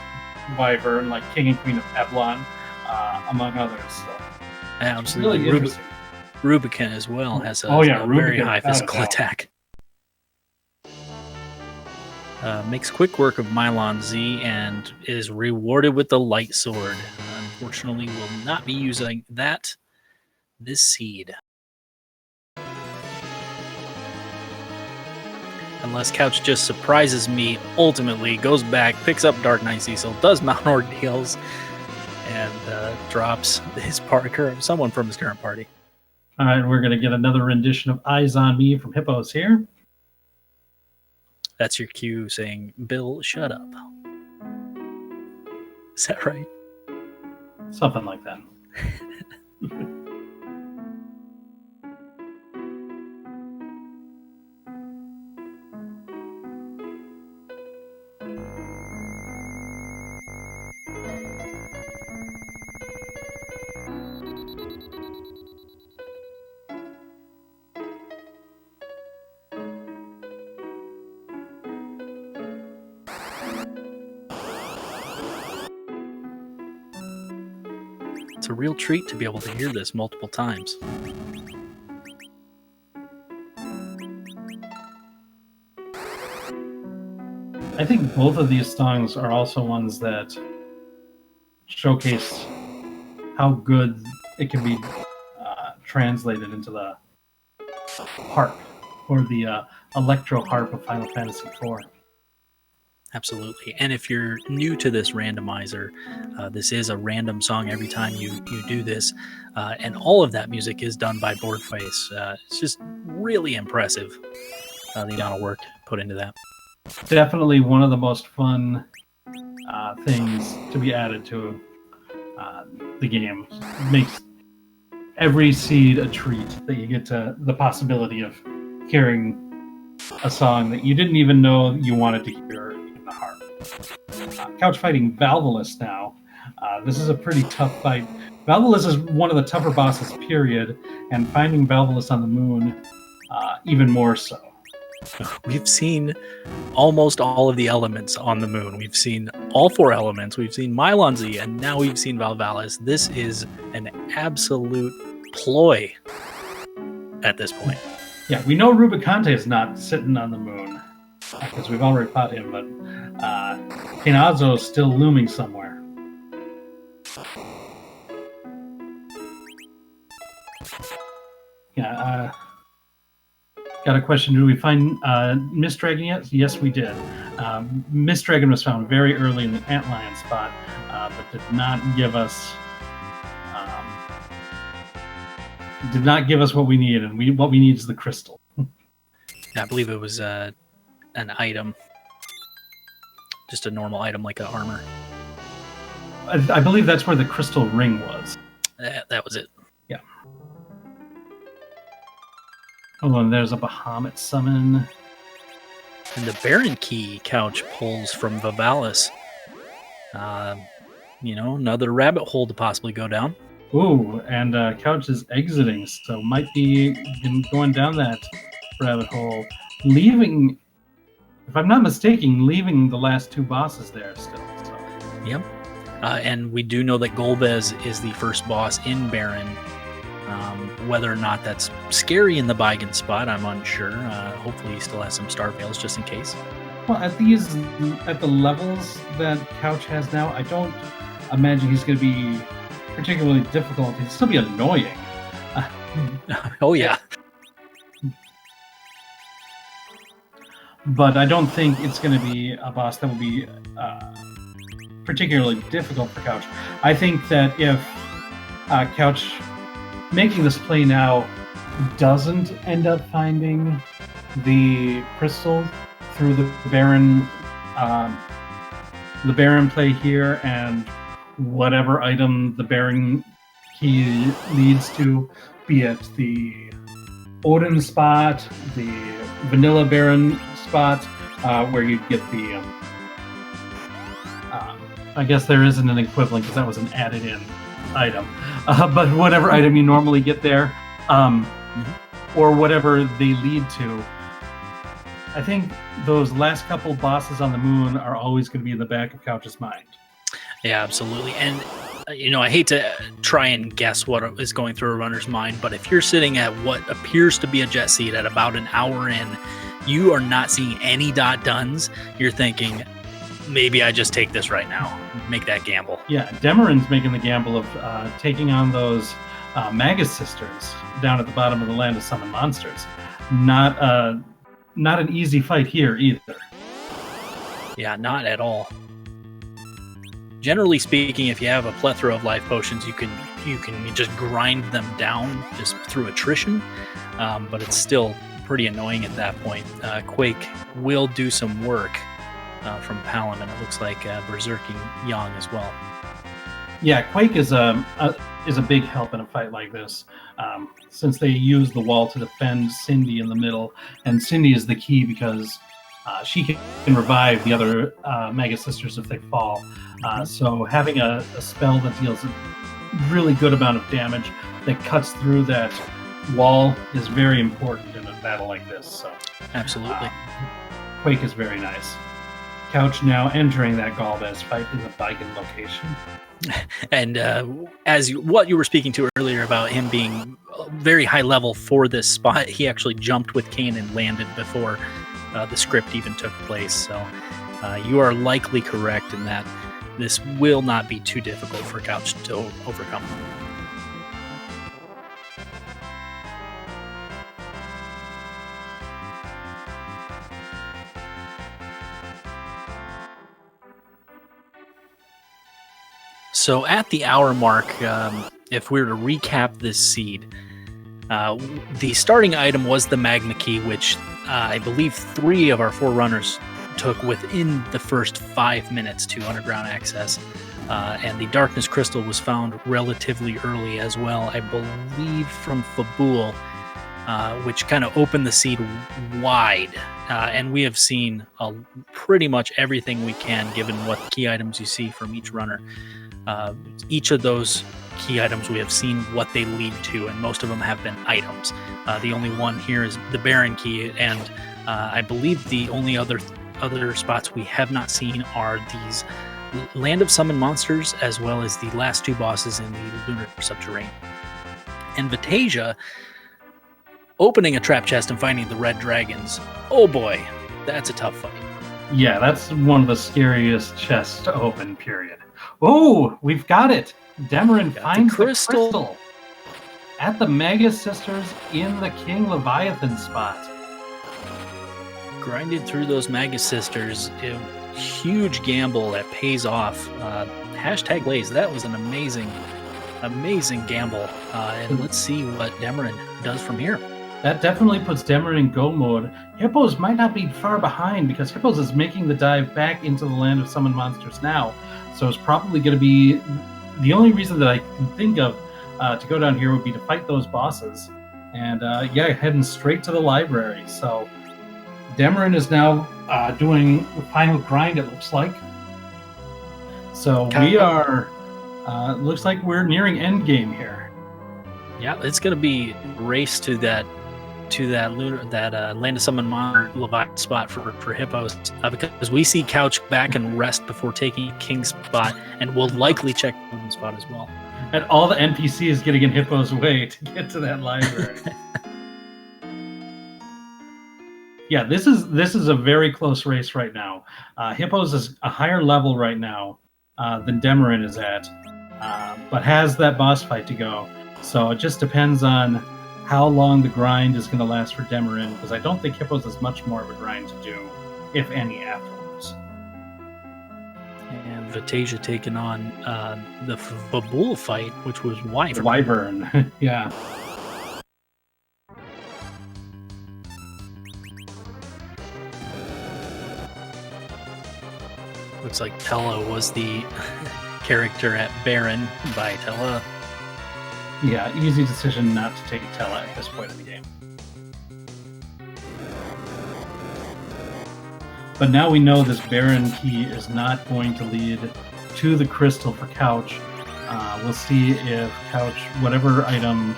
Wyvern, like King and Queen of Ablon, among others. So absolutely, really interesting. Rubicon as well has a, Rubicon, very high physical attack. Makes quick work of Mylon Z and is rewarded with the light sword. Unfortunately, will not be using that this seed. Unless Couch just surprises me, ultimately goes back, picks up Dark Knight Cecil, does Mount Ordeals, and drops his someone from his current party. All right, we're going to get another rendition of Eyes on Me from Hippos here. That's your cue saying, Bill, shut up. Is that right? Something like that. It's a real treat to be able to hear this multiple times. I think both of these songs are also ones that showcase how good it can be translated into the harp or the electro harp of Final Fantasy IV. Absolutely. And if you're new to this randomizer, this is a random song every time you do this. And all of that music is done by Boardface. It's just really impressive, the amount of work put into that. Definitely one of the most fun things to be added to the game. It makes every seed a treat that you get to the possibility of hearing a song that you didn't even know you wanted to hear in the harp. Couch fighting Valvolus now. This is a pretty tough fight. Valvolus is one of the tougher bosses, period, and finding Valvolus on the moon even more so. We've seen almost all of the elements on the moon. We've seen all 4 elements. We've seen Mylon Z, and now we've seen Valvolus. This is an absolute ploy at this point. Yeah, we know Rubicante is not sitting on the moon because we've already fought him, but Pinazzo is still looming somewhere. Yeah, got a question. Did we find Mist Dragon yet? Yes, we did. Mist Dragon was found very early in the Antlion spot, but did not give us what we need, and what we need is the crystal. I believe it was an item, just a normal item like an armor. I believe that's where the crystal ring was. That was it. Yeah. Oh, and there's a Bahamut summon. And the Baron Key Couch pulls from Valvolus. Another rabbit hole to possibly go down. Ooh, and Couch is exiting, so might be going down that rabbit hole, leaving, if I'm not mistaken, leaving the last 2 bosses there still. So. Yep. And we do know that Golbez is the first boss in Baron. Whether or not that's scary in the Beigen spot, I'm unsure. Hopefully he still has some Starveils just in case. Well, at the levels that Couch has now, I don't imagine he's going to be particularly difficult. He'd still be annoying. Oh, yeah. But I don't think it's going to be a boss that will be particularly difficult for Couch. I think that if Couch making this play now doesn't end up finding the crystal through the Baron play here and whatever item the bearing key leads to, be it the Odin spot, the vanilla Baron spot, where you get the. I guess there isn't an equivalent because that was an added-in item, but whatever item you normally get there, or whatever they lead to. I think those last couple bosses on the moon are always going to be in the back of Couch's mind. Yeah, absolutely. And I hate to try and guess what is going through a runner's mind, but if you're sitting at what appears to be a jet seat at about an hour in, you are not seeing any dot dones. You're thinking, maybe I just take this right now, make that gamble. Yeah, Demerine's making the gamble of taking on those Magus sisters down at the bottom of the land of summon monsters. Not an easy fight here either. Yeah, not at all. Generally speaking, if you have a plethora of life potions, you can just grind them down just through attrition, but it's still pretty annoying at that point. Quake will do some work from Palom, and it looks like berserking Yang as well. Yeah, Quake is a big help in a fight like this, since they use the wall to defend Cindy in the middle, and Cindy is the key because she can revive the other Mega Sisters if they fall. So having a spell that deals a really good amount of damage that cuts through that wall is very important in a battle like this. So absolutely, Quake is very nice. Couch now entering that Galvez fight in the Viking location. And what you were speaking to earlier about him being very high level for this spot, he actually jumped with Kane and landed before the script even took place. So you are likely correct in that this will not be too difficult for Couch to overcome. So at the hour mark, if we were to recap this seed, the starting item was the Magna Key, which I believe 3 of our 4 runners took within the first 5 minutes to underground access. And the Darkness Crystal was found relatively early as well, I believe from Fabul, which kind of opened the seed wide. And we have seen pretty much everything we can, given what key items you see from each runner. Each of those key items, we have seen what they lead to, and most of them have been items. The only one here is the Baron Key, and I believe the only other spots we have not seen are these Land of Summon Monsters, as well as the last 2 bosses in the Lunar Subterranean. And Vitasia, opening a trap chest and finding the red dragons, oh boy, that's a tough fight. Yeah, that's one of the scariest chests to open, period. Oh, we've got it! Demerine finds the crystal at the Mega Sisters in the King Leviathan spot. Grinded through those Mega Sisters, a huge gamble that pays off. Hashtag Lays, that was an amazing gamble. And let's see what Demerine does from here. That definitely puts Demerine in go mode. Hippos might not be far behind because Hippos is making the dive back into the Land of Summon Monsters now. So it's probably going to be the only reason that I can think of to go down here would be to fight those bosses. And heading straight to the library. So Demerine is now doing the final grind, it looks like. So we are, looks like we're nearing end game here. Yeah, it's going to be race to that Land of Summon Monster Leviathan spot for Hippos, because we see Couch back and rest before taking King's spot, and we'll likely check the spot as well. And all the NPCs getting in Hippos' way to get to that library. Yeah, this is a very close race right now. Hippos is a higher level right now than Demerine is at, but has that boss fight to go. So it just depends on how long the grind is going to last for Demerine, because I don't think Hippos has much more of a grind to do, if any, afterwards. And Vitasia taking on the Fabul fight, which was Wyvern. Wyvern, yeah. Looks like Tello was the character at Baron, Vitasia. Yeah, easy decision not to take Tella at this point of the game. But now we know this Baron key is not going to lead to the crystal for Couch. We'll see if Couch, whatever item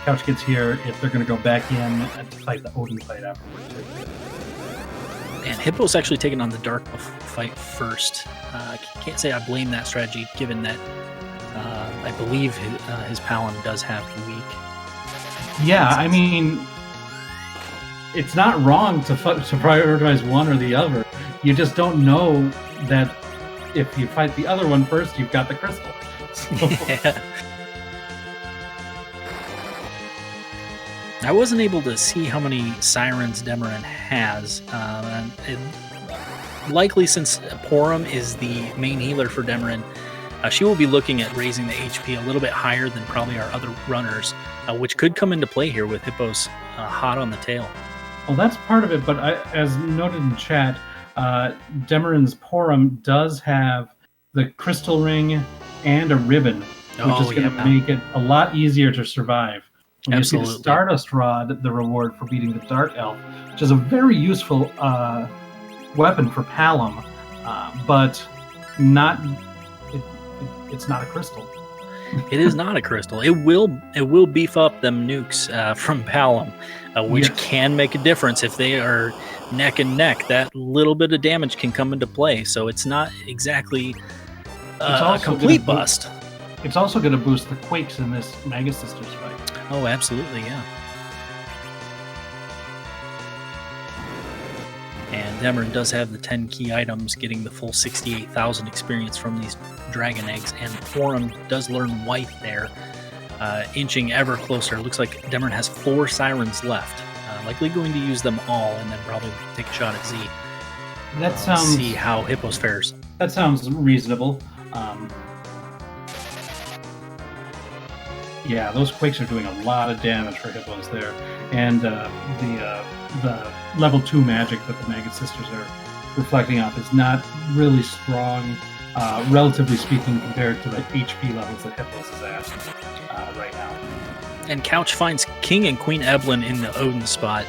Couch gets here, if they're going to go back in to fight the Odin fight afterward too. And Hippo's actually taking on the Dark fight first. I can't say I blame that strategy, given that I believe his Palom does have weak. Yeah, I mean, it's not wrong to prioritize one or the other. You just don't know that if you fight the other one first, you've got the crystal. So. Yeah. I wasn't able to see how many sirens Demerine has. Likely, since Porum is the main healer for Demerine, she will be looking at raising the HP a little bit higher than probably our other runners, which could come into play here with Hippo's hot on the tail. Well, that's part of it, but as noted in chat, Demerine's Porum does have the crystal ring and a ribbon, which is going to make it a lot easier to survive. When Absolutely. You see the Stardust Rod, the reward for beating the Dark Elf, which is a very useful weapon for Palom, but it's not a crystal. It is not a crystal. It will beef up them nukes from Palom, which can make a difference if they are neck and neck. That little bit of damage can come into play, so it's not exactly a complete bust. It's also going to boost the quakes in this Mega Sisters fight. Oh, absolutely, yeah. And Demerine does have the 10 key items, getting the full 68,000 experience from these dragon eggs, and Porum does learn white there, inching ever closer. It looks like Demerine has 4 sirens left, likely going to use them all, and then probably take a shot at Z. That sounds. See how Hippos fares. That sounds reasonable. Yeah, those quakes are doing a lot of damage for Hippos there, and the level 2 magic that the Mega Sisters are reflecting off is not really strong, relatively speaking, compared to the HP levels that Hippos is at right now. And Couch finds King and Queen Evelyn in the Odin spot,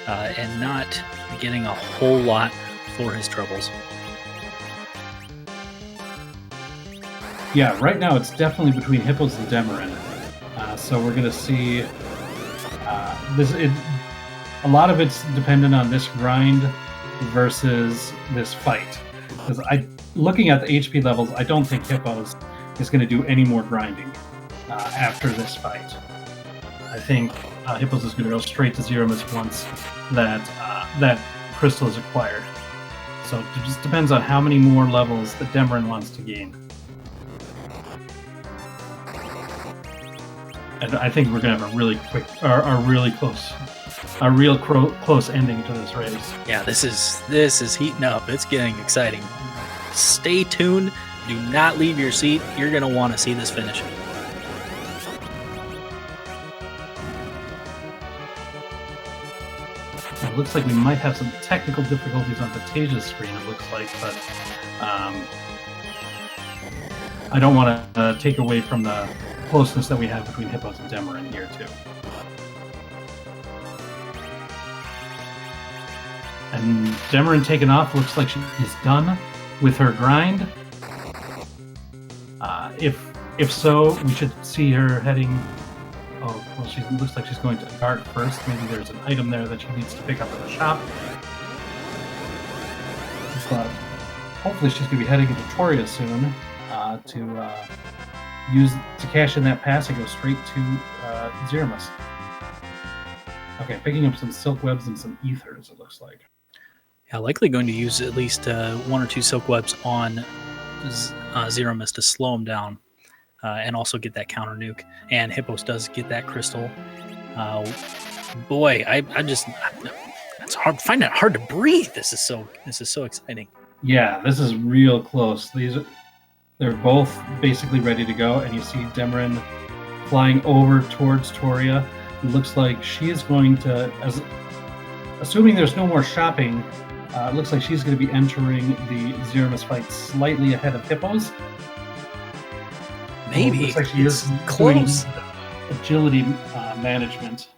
and not getting a whole lot for his troubles. Yeah, right now it's definitely between Hippos and Demerine. So we're going to see a lot of it's dependent on this grind versus this fight. Because looking at the HP levels, I don't think Hippos is going to do any more grinding after this fight. I think Hippos is going to go straight to Zemus once that crystal is acquired. So it just depends on how many more levels that Demerine wants to gain. And I think we're going to have a really quick, a real close ending to this race. Yeah, this is heating up. It's getting exciting. Stay tuned. Do not leave your seat. You're going to want to see this finish. It looks like we might have some technical difficulties on Vitasia's screen, it looks like, but I don't want to take away from the closeness that we have between Hippos and Demerine here, too. And Demerine taken off, looks like she is done with her grind. If so, we should see her heading... Oh, well, she looks like she's going to guard first. Maybe there's an item there that she needs to pick up at the shop. But hopefully she's going to be heading into Toria soon to cash in that pass and go straight to Zemus. Okay, picking up some silk webs and some ethers, it looks like. Yeah, likely going to use at least 1 or 2 silk webs on Zemus to slow him down. And also get that counter nuke. And Hippos does get that crystal. Boy, it's hard. Find it hard to breathe. This is so exciting. Yeah, this is real close. They're both basically ready to go, and you see Demerine flying over towards Toria. It looks like she is going to, assuming there's no more shopping It looks like she's going to be entering the Zemus fight slightly ahead of Hippos. Maybe. Looks like she It's is close. doing agility management.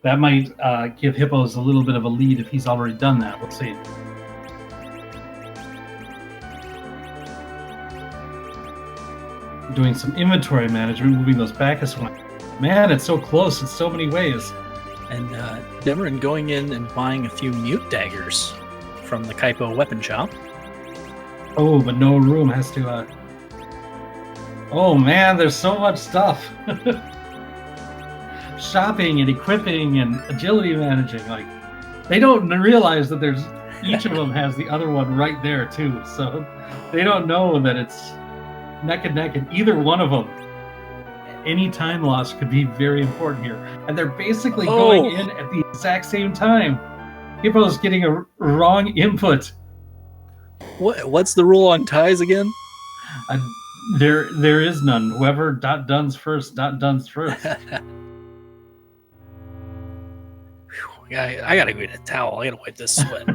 That might give Hippos a little bit of a lead if he's already done that. Let's see. Doing some inventory management, moving those Bacchus ones. Man, it's so close in so many ways. And Demerine going in and buying a few mute daggers from the Kaipo weapon shop. Oh, but no room has to... Oh man, there's so much stuff. Shopping and equipping and agility managing. Like, they don't realize that there's... Each of them has the other one right there too. So they don't know that it's neck and neck, and either one of them, any time loss could be very important here. And they're basically going in at the exact same time. Hippo's getting a wrong input. What's the rule on ties again? There is none. Whoever done's first, done's first. I gotta go get a towel. I gotta wipe this sweat.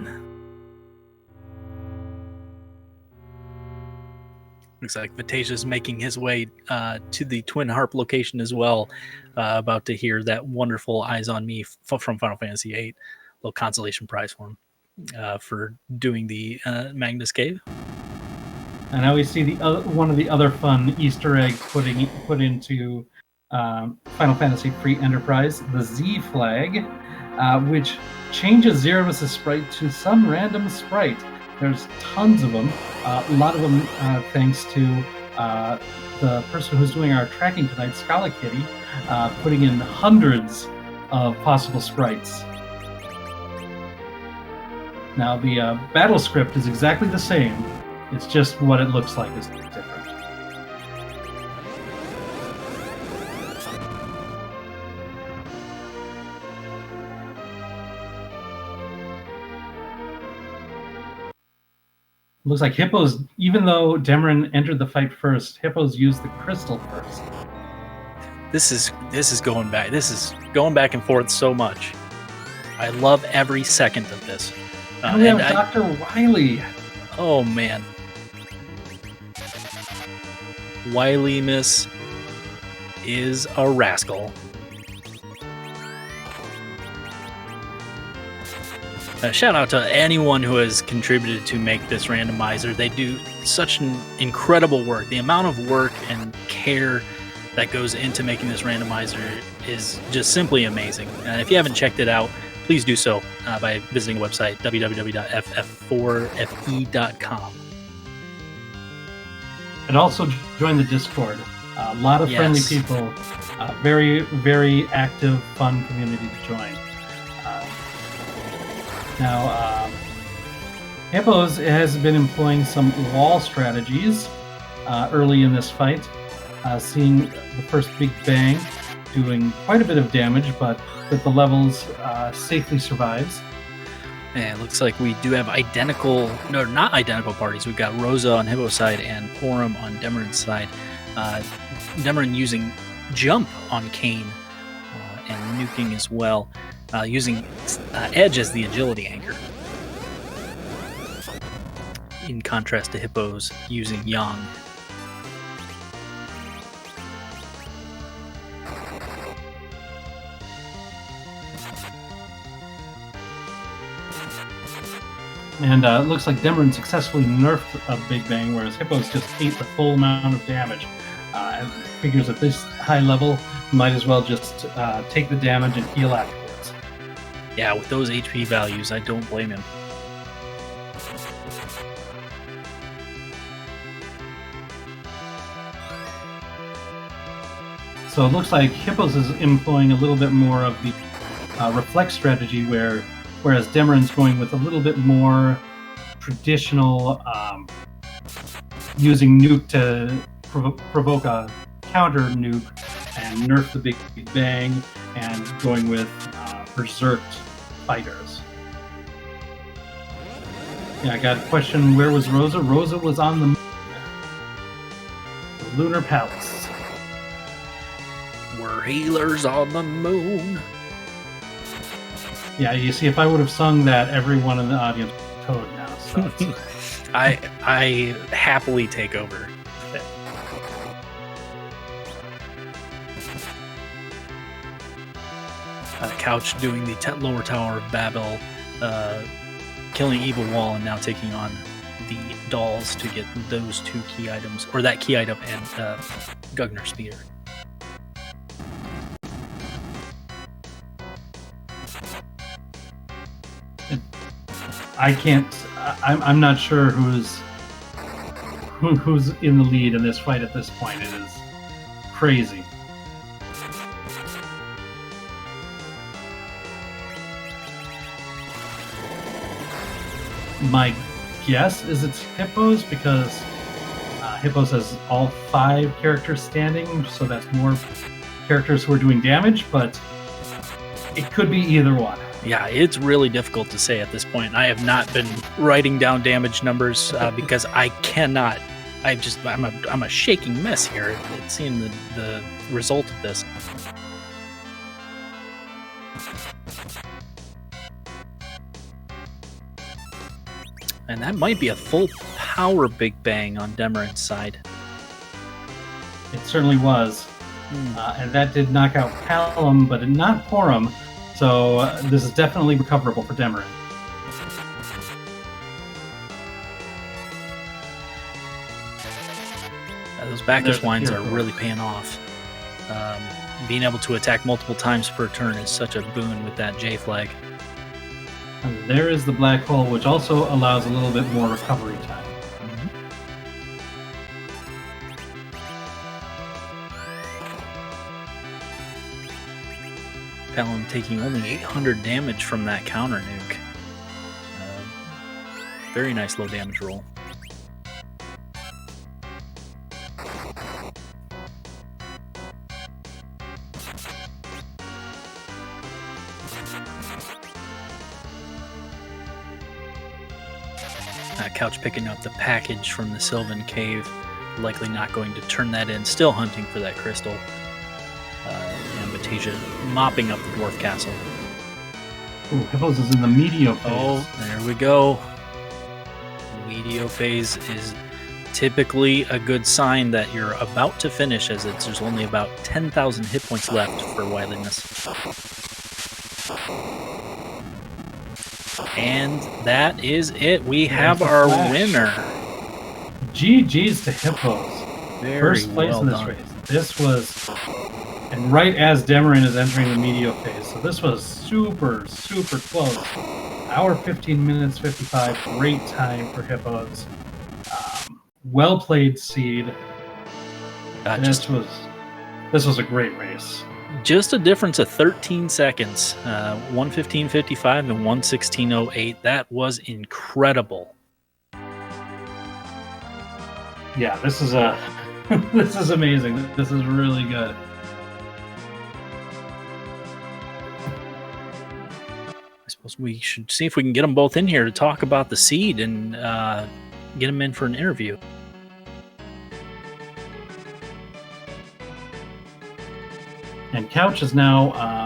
Looks like Vitasia's making his way to the Twin Harp location as well. About to hear that wonderful Eyes on Me from Final Fantasy VIII. Little consolation prize for him for doing the Magnus Cave. And now we see the one of the other fun Easter eggs put into Final Fantasy Free Enterprise, the Z flag, which changes Zemus' sprite to some random sprite. There's tons of them. A lot of them thanks to the person who's doing our tracking tonight, Scala Kitty, putting in hundreds of possible sprites. Now the battle script is exactly the same. It's just what it looks like is different. Looks like Hippos, even though Demerine entered the fight first, Hippos used the crystal first. This is going back. This is going back and forth so much. I love every second of this. And we have Dr. Wily. Oh man, Wily Miss is a rascal. Shout out to anyone who has contributed to make this randomizer. They do such an incredible work. The amount of work and care that goes into making this randomizer is just simply amazing. If you haven't checked it out, please do so by visiting the website www.ff4fe.com. And also join the Discord. A lot of friendly people. Very, very active, fun community to join. Now, Hippos has been employing some wall strategies early in this fight, seeing the first big bang doing quite a bit of damage, but with the levels safely survives. And it looks like we do have not identical parties. We've got Rosa on Hippo's side and Porum on Demerine's side. Demerine using Jump on Kane and nuking as well. Using Edge as the agility anchor. In contrast to Hippos using Yang. And it looks like Demerine successfully nerfed a Big Bang, whereas Hippos just ate the full amount of damage. And figures at this high level, might as well just take the damage and heal afterwards. Yeah, with those HP values, I don't blame him. So it looks like Hippos is employing a little bit more of the reflect strategy, whereas Demerine's going with a little bit more traditional, using nuke to provoke a counter nuke and nerf the Big Bang, and going with berserked fighters. Yeah, I got a question. Where was Rosa? Rosa was on the moon. The Lunar Palace. We're healers on the moon. Yeah, you see, if I would have sung that, everyone in the audience would Toad now. So I happily take over. Couch doing the lower tower of Babel, killing Evil Wall, and now taking on the dolls to get those 2 key items, or that key item and Gugner Spear. I can't. I'm not sure who's in the lead in this fight at this point. It is crazy. My guess is it's Hippos, because Hippos has all 5 characters standing, so that's more characters who are doing damage, but it could be either one. Yeah, it's really difficult to say at this point. I have not been writing down damage numbers because I cannot. I'm a shaking mess here at seeing the result of this. And that might be a full power Big Bang on Demerine's side. It certainly was. And that did knock out Palom, but not Porum. So this is definitely recoverable for Demerine. Those backer swines are really paying off. Being able to attack multiple times per turn is such a boon with that J flag. And there is the black hole, which also allows a little bit more recovery time. Palom taking only 800 damage from that counter nuke. Very nice low damage roll. Couch picking up the package from the Sylvan Cave, likely not going to turn that in, still hunting for that crystal. And Vitasia mopping up the Dwarf Castle. Ooh, Hippos is in the Meteo phase. Oh, there we go. Meteo phase is typically a good sign that you're about to finish, as there's only about 10,000 hit points left for Wiliness. And that is it. We have our winner. GG's to Hippos. First place in this race. This was, and right as Demerine is entering the Meteo phase, so this was super, super close. Hour 15 minutes 55, great time for Hippos. Well played, Seed. This was a great race. Just a difference of 13 seconds, 1:15:55 and 1:16:08. That was incredible. Yeah, this is this is amazing. This is really good. I suppose we should see if we can get them both in here to talk about the seed and get them in for an interview. And Couch is now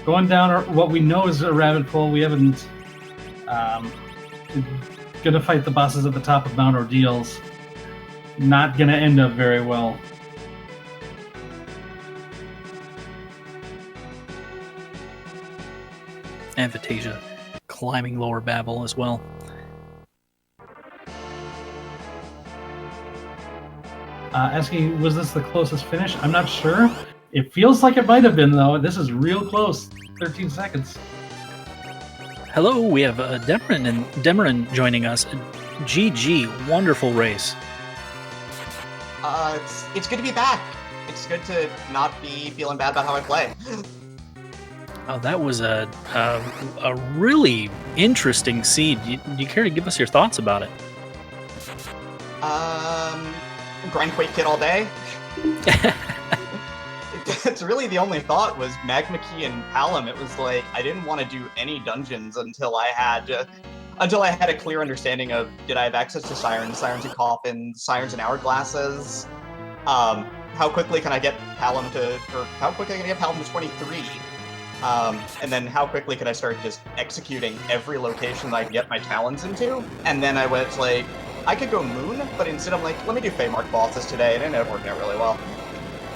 going down what we know is a rabbit hole. We haven't gonna fight the bosses at the top of Mount Ordeals. Not gonna end up very well. And Vitasia climbing Lower Babel as well. Asking, was this the closest finish? I'm not sure. It feels like it might have been, though. This is real close. 13 seconds. Hello, we have Demerine joining us. GG, wonderful race. It's good to be back. It's good to not be feeling bad about how I play. Oh, that was a really interesting seed. Do you care to give us your thoughts about it? Grind Quake Kid all day. It's really the only thought was Magma Key and Palom. It was like I didn't want to do any dungeons until I had a clear understanding of did I have access to sirens and coffins, sirens and hourglasses. How quickly can I get Palom to 23? And then how quickly could I start just executing every location that I can get my talons into? And then I went like, I could go moon, but instead I'm like, let me do Feymark bosses today, and it ended up working out really well.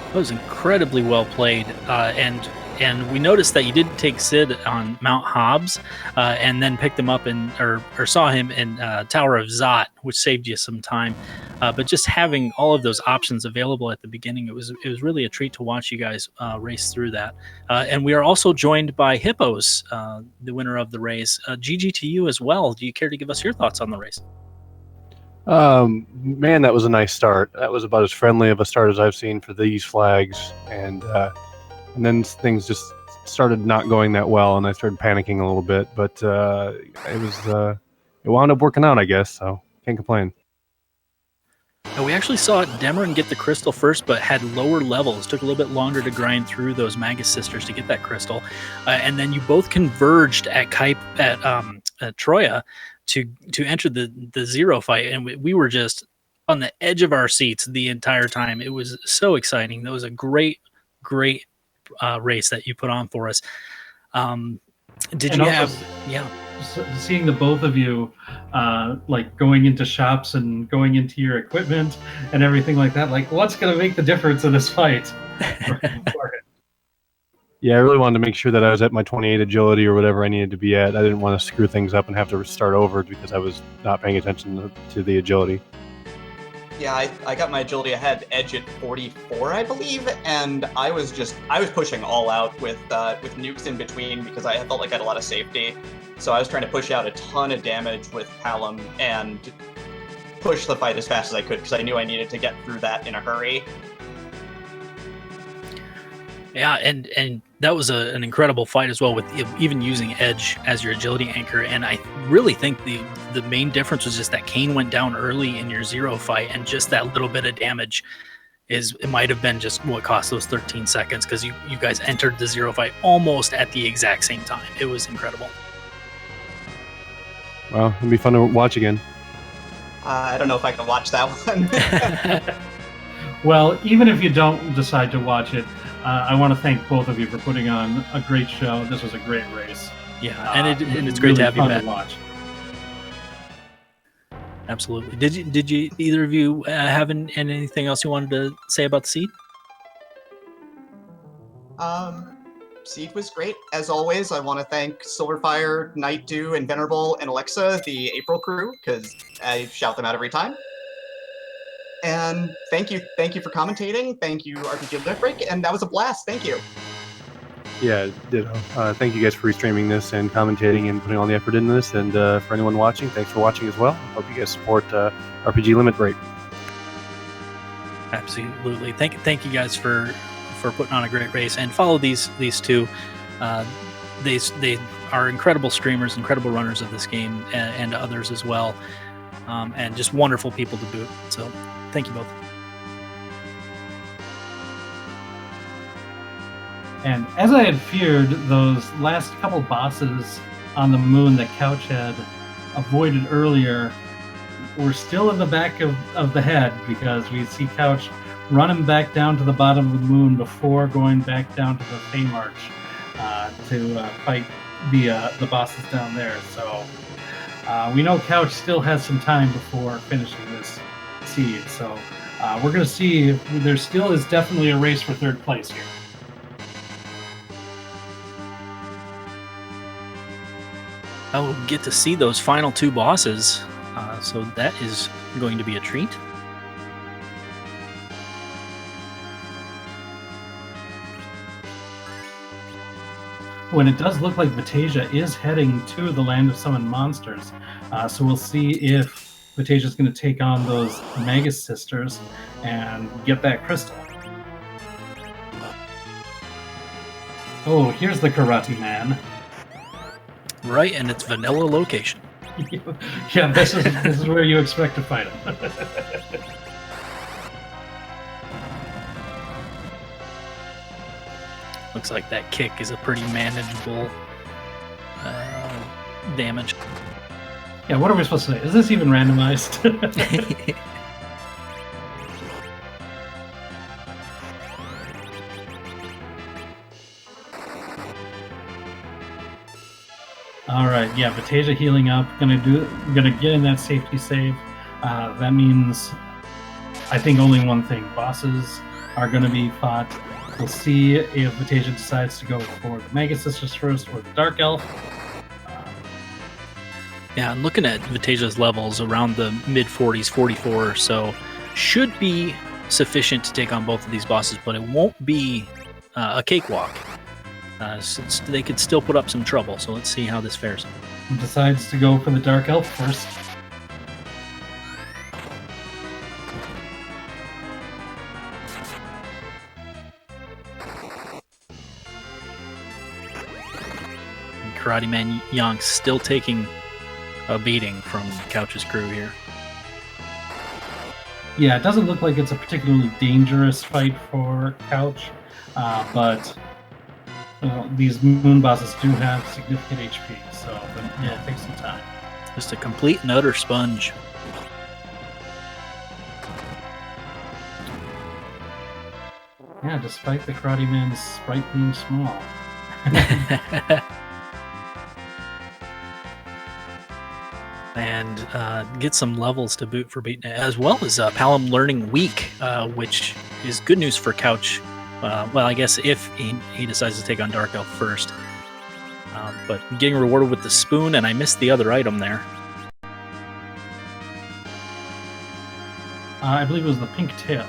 That was incredibly well played, and we noticed that you did take Sid on Mount Hobbs, and then picked him up or saw him in Tower of Zot, which saved you some time. But just having all of those options available at the beginning, it was really a treat to watch you guys race through that. And we are also joined by Hippos, the winner of the race. GG to you as well. Do you care to give us your thoughts on the race? Man, that was a nice start. That was about as friendly of a start as I've seen for these flags, and then things just started not going that well, and I started panicking a little bit. But it wound up working out, I guess. So can't complain. And we actually saw Demerine get the crystal first, but had lower levels. Took a little bit longer to grind through those Magus Sisters to get that crystal, and then you both converged at Troya to enter the zero fight, and we were just on the edge of our seats the entire time. It was so exciting. That was a great race that you put on for us. Seeing the both of you like going into shops and going into your equipment and everything like that, like what's going to make the difference in this fight? Yeah, I really wanted to make sure that I was at my 28 agility or whatever I needed to be at. I didn't want to screw things up and have to start over because I was not paying attention to the agility. Yeah, I got my agility ahead, edge at 44, I believe, and I was pushing all out with nukes in between because I felt like I had a lot of safety. So I was trying to push out a ton of damage with Palom and push the fight as fast as I could because I knew I needed to get through that in a hurry. Yeah, and that was an incredible fight as well, with even using Edge as your agility anchor. And I really think the main difference was just that Kane went down early in your zero fight, and just that little bit of damage it might have been just what cost those 13 seconds, because you guys entered the zero fight almost at the exact same time. It was incredible. Well, it'll be fun to watch again. I don't know if I can watch that one. Well, even if you don't decide to watch it, I want to thank both of you for putting on a great show. This was a great race. Yeah, and it's great to have you back. Watch. Absolutely. Did you either of you have anything else you wanted to say about the seed? Seed was great. As always, I want to thank Silverfire, Night Dew, and Venerable, and Alexa, the April crew, because I shout them out every time. And thank you for commentating. Thank you, RPG Limit Break, and that was a blast. Thank you. Yeah, ditto. Thank you guys for restreaming this and commentating and putting all the effort into this. And for anyone watching, thanks for watching as well. Hope you guys support RPG Limit Break. Absolutely. Thank you guys for putting on a great race, and follow these two. They are incredible streamers, incredible runners of this game, and others as well, and just wonderful people to boot. So thank you both. And as I had feared, those last couple bosses on the moon that Couch had avoided earlier were still in the back of the head, because we see Couch running back down to the bottom of the moon before going back down to the Feymarch to fight the bosses down there. So we know Couch still has some time before finishing this seed. So we're going to see if there still is definitely a race for third place here. I will get to see those final two bosses, so that is going to be a treat. When it does look like Vitasia is heading to the land of summoned monsters, so we'll see if Vitasia is going to take on those Magus Sisters and get that crystal. Oh, here's the Karate Man. Right, and it's vanilla location. Yeah, this is where you expect to fight him. Looks like that kick is a pretty manageable damage. Yeah, what are we supposed to say? Is this even randomized? All right, yeah, Vitasia healing up. Gonna get in that safety save. That means, I think, only one thing: bosses are gonna be fought. We'll see if Vitasia decides to go for the Mega Sisters first or the Dark Elf. Yeah, I'm looking at Vitasia's levels around the mid 40s, 44 or so. Should be sufficient to take on both of these bosses, but it won't be a cakewalk. Since they could still put up some trouble, so let's see how this fares. He decides to go for the Dark Elf first. And Karate Man Yonk's still taking a beating from Couch's crew here. Yeah, it doesn't look like it's a particularly dangerous fight for Couch, but these moon bosses do have significant HP, so it'll take some time. Just a complete and utter sponge. Yeah, despite the Karate Man's sprite being small. And get some levels to boot for beating it, as well as Palom learning weak, which is good news for Couch. Well, I guess if he decides to take on Dark Elf first. But getting rewarded with the spoon, and I missed the other item there. I believe it was the pink tail.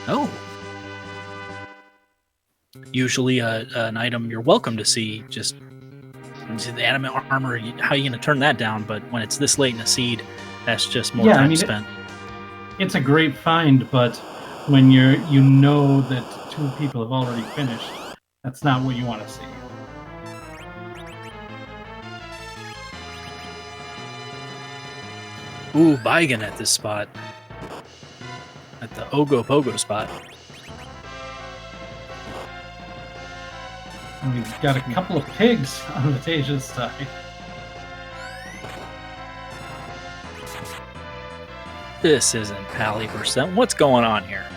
Oh. Usually an item you're welcome to see, just the animate armor, how are you going to turn that down? But when it's this late in the seed, that's just more time spent. It's a great find, but when you know that two people have already finished, that's not what you want to see. Ooh, Baigan at this spot. At the Ogo Pogo spot. And we've got a couple of pigs on Vitasia's side. This isn't Pally percent. What's going on here?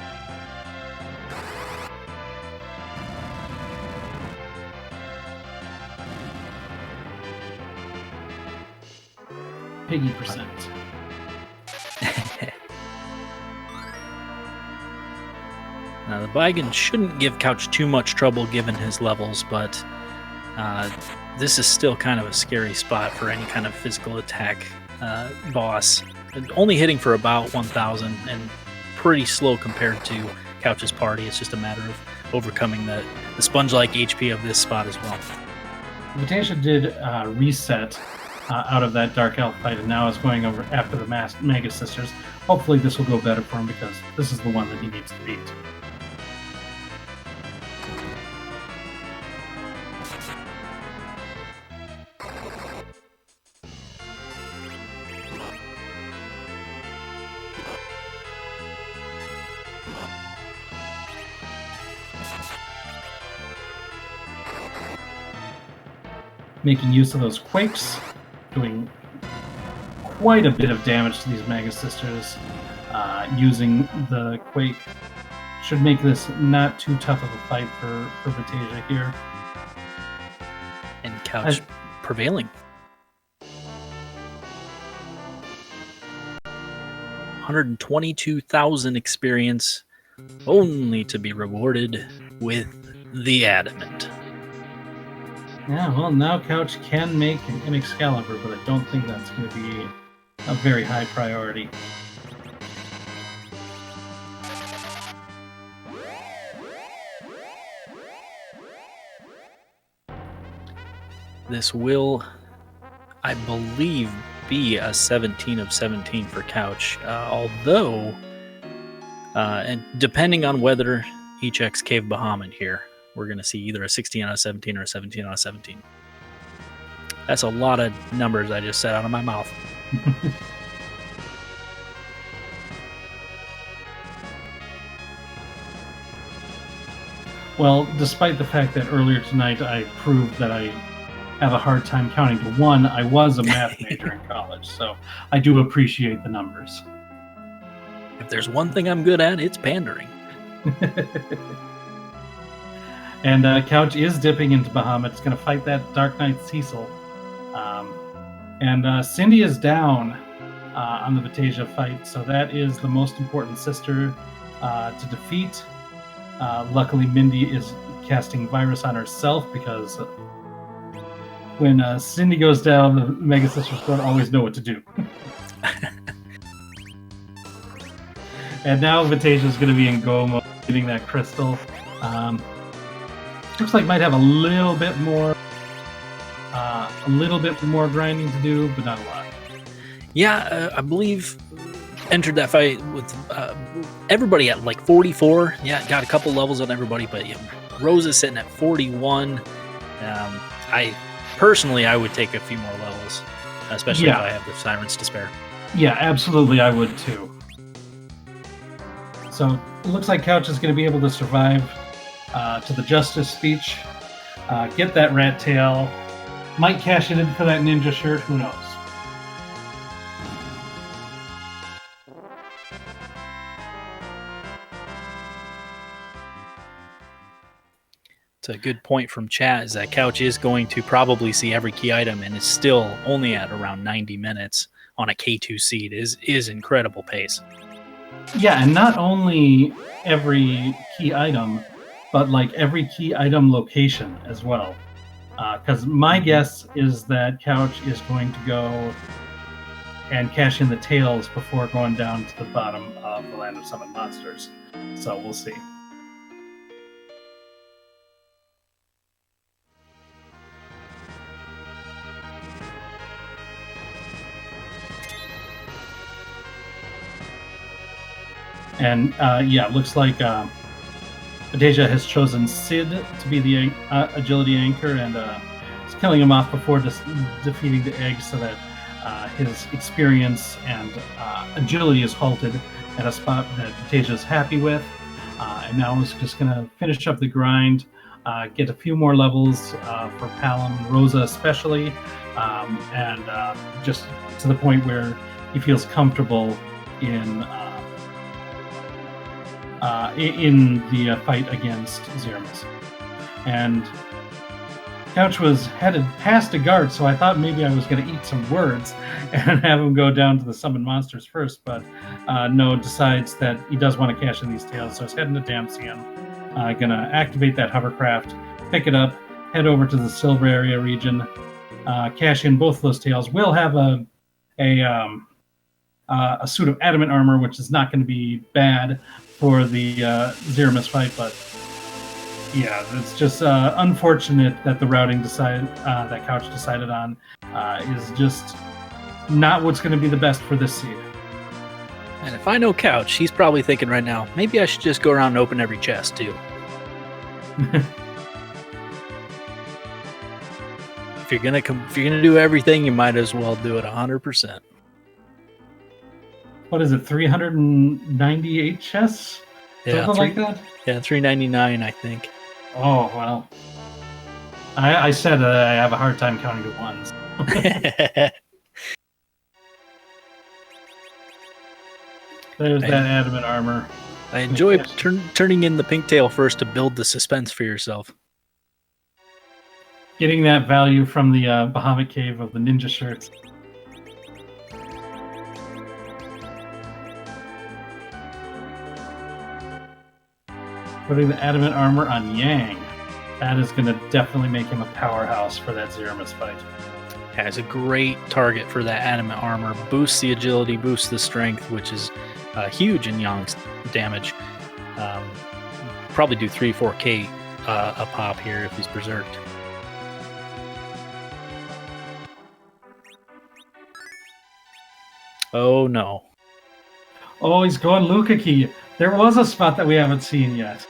Piggy percent. Now, the Baigan shouldn't give Couch too much trouble given his levels, but this is still kind of a scary spot for any kind of physical attack boss. Only hitting for about 1,000 and pretty slow compared to Couch's party. It's just a matter of overcoming the sponge-like HP of this spot as well. Vitasia did reset out of that Dark Elf fight, and now is going over after the Mega Sisters. Hopefully this will go better for him, because this is the one that he needs to beat. Making use of those quakes, doing quite a bit of damage to these Mega Sisters. Using the quake should make this not too tough of a fight for Vitasia here. And Couch prevailing. 122,000 experience, only to be rewarded with the adamant. Yeah, well, now Couch can make an Excalibur, but I don't think that's going to be a very high priority. This will, I believe, be a 17 of 17 for Couch, although, and depending on whether he checks Cave Bahamut here, we're going to see either a 16 out of 17 or a 17 out of 17. That's a lot of numbers I just said out of my mouth. Well, despite the fact that earlier tonight I proved that I have a hard time counting to 1, I was a math major in college, so I do appreciate the numbers. If there's one thing I'm good at, it's pandering. And Couch is dipping into Bahamut. It's going to fight that Dark Knight Cecil. And Cindy is down on the Vitasia fight, so that is the most important sister to defeat. Luckily, Mindy is casting virus on herself because when Cindy goes down, the Mega Sisters don't always know what to do. And now Vitasia is going to be in go mode, getting that crystal. Looks like might have a little bit more grinding to do, but not a lot. Yeah, I believe entered that fight with everybody at like 44. Yeah, got a couple levels on everybody, but yeah, Rose is sitting at 41. I would take a few more levels, especially if I have the Sirens to spare. Yeah, absolutely, I would too. So it looks like Couch is going to be able to survive to the Justice speech, get that rat tail, might cash it in for that ninja shirt, who knows. It's a good point from chat, is that Couch is going to probably see every key item and is still only at around 90 minutes on a K2 seed. Is incredible pace. Yeah, and not only every key item, but like every key item location as well. Because my guess is that Couch is going to go and cash in the tails before going down to the bottom of the Land of Summon Monsters. So we'll see. And it looks like Vitasia has chosen Sid to be the agility anchor, and is killing him off before defeating the egg, so that his experience and agility is halted at a spot that Vitasia is happy with. And now is just going to finish up the grind, get a few more levels for Palom and Rosa especially, and just to the point where he feels comfortable in the fight against Zemus. And Couch was headed past a guard, so I thought maybe I was going to eat some words and have him go down to the summon monsters first, but no, decides that he does want to cash in these tails, so he's heading to Damcian. Gonna activate that hovercraft, pick it up, head over to the Silver Area region, cash in both of those tails. We'll have a suit of adamant armor, which is not going to be bad for the Zemus fight, but yeah, it's just unfortunate that the routing that Couch decided on is just not what's going to be the best for this seed. And if I know Couch, he's probably thinking right now, maybe I should just go around and open every chest too. If you're gonna do everything, you might as well do it 100%. What is it, 398 chests? Yeah, something like that. Yeah, 399, I think. Oh well, I said I have a hard time counting to ones. There's that adamant armor. I enjoy turning in the pink tail first to build the suspense for yourself. Getting that value from the Bahamut Cave of the ninja shirts. Putting the adamant armor on Yang. That is going to definitely make him a powerhouse for that Zemus fight. Yeah, it's a great target for that adamant armor. Boosts the agility, boosts the strength, which is huge in Yang's damage. Probably do 3-4k a pop here if he's berserked. Oh no. Oh, he's going Luka-Key. There was a spot that we haven't seen yet.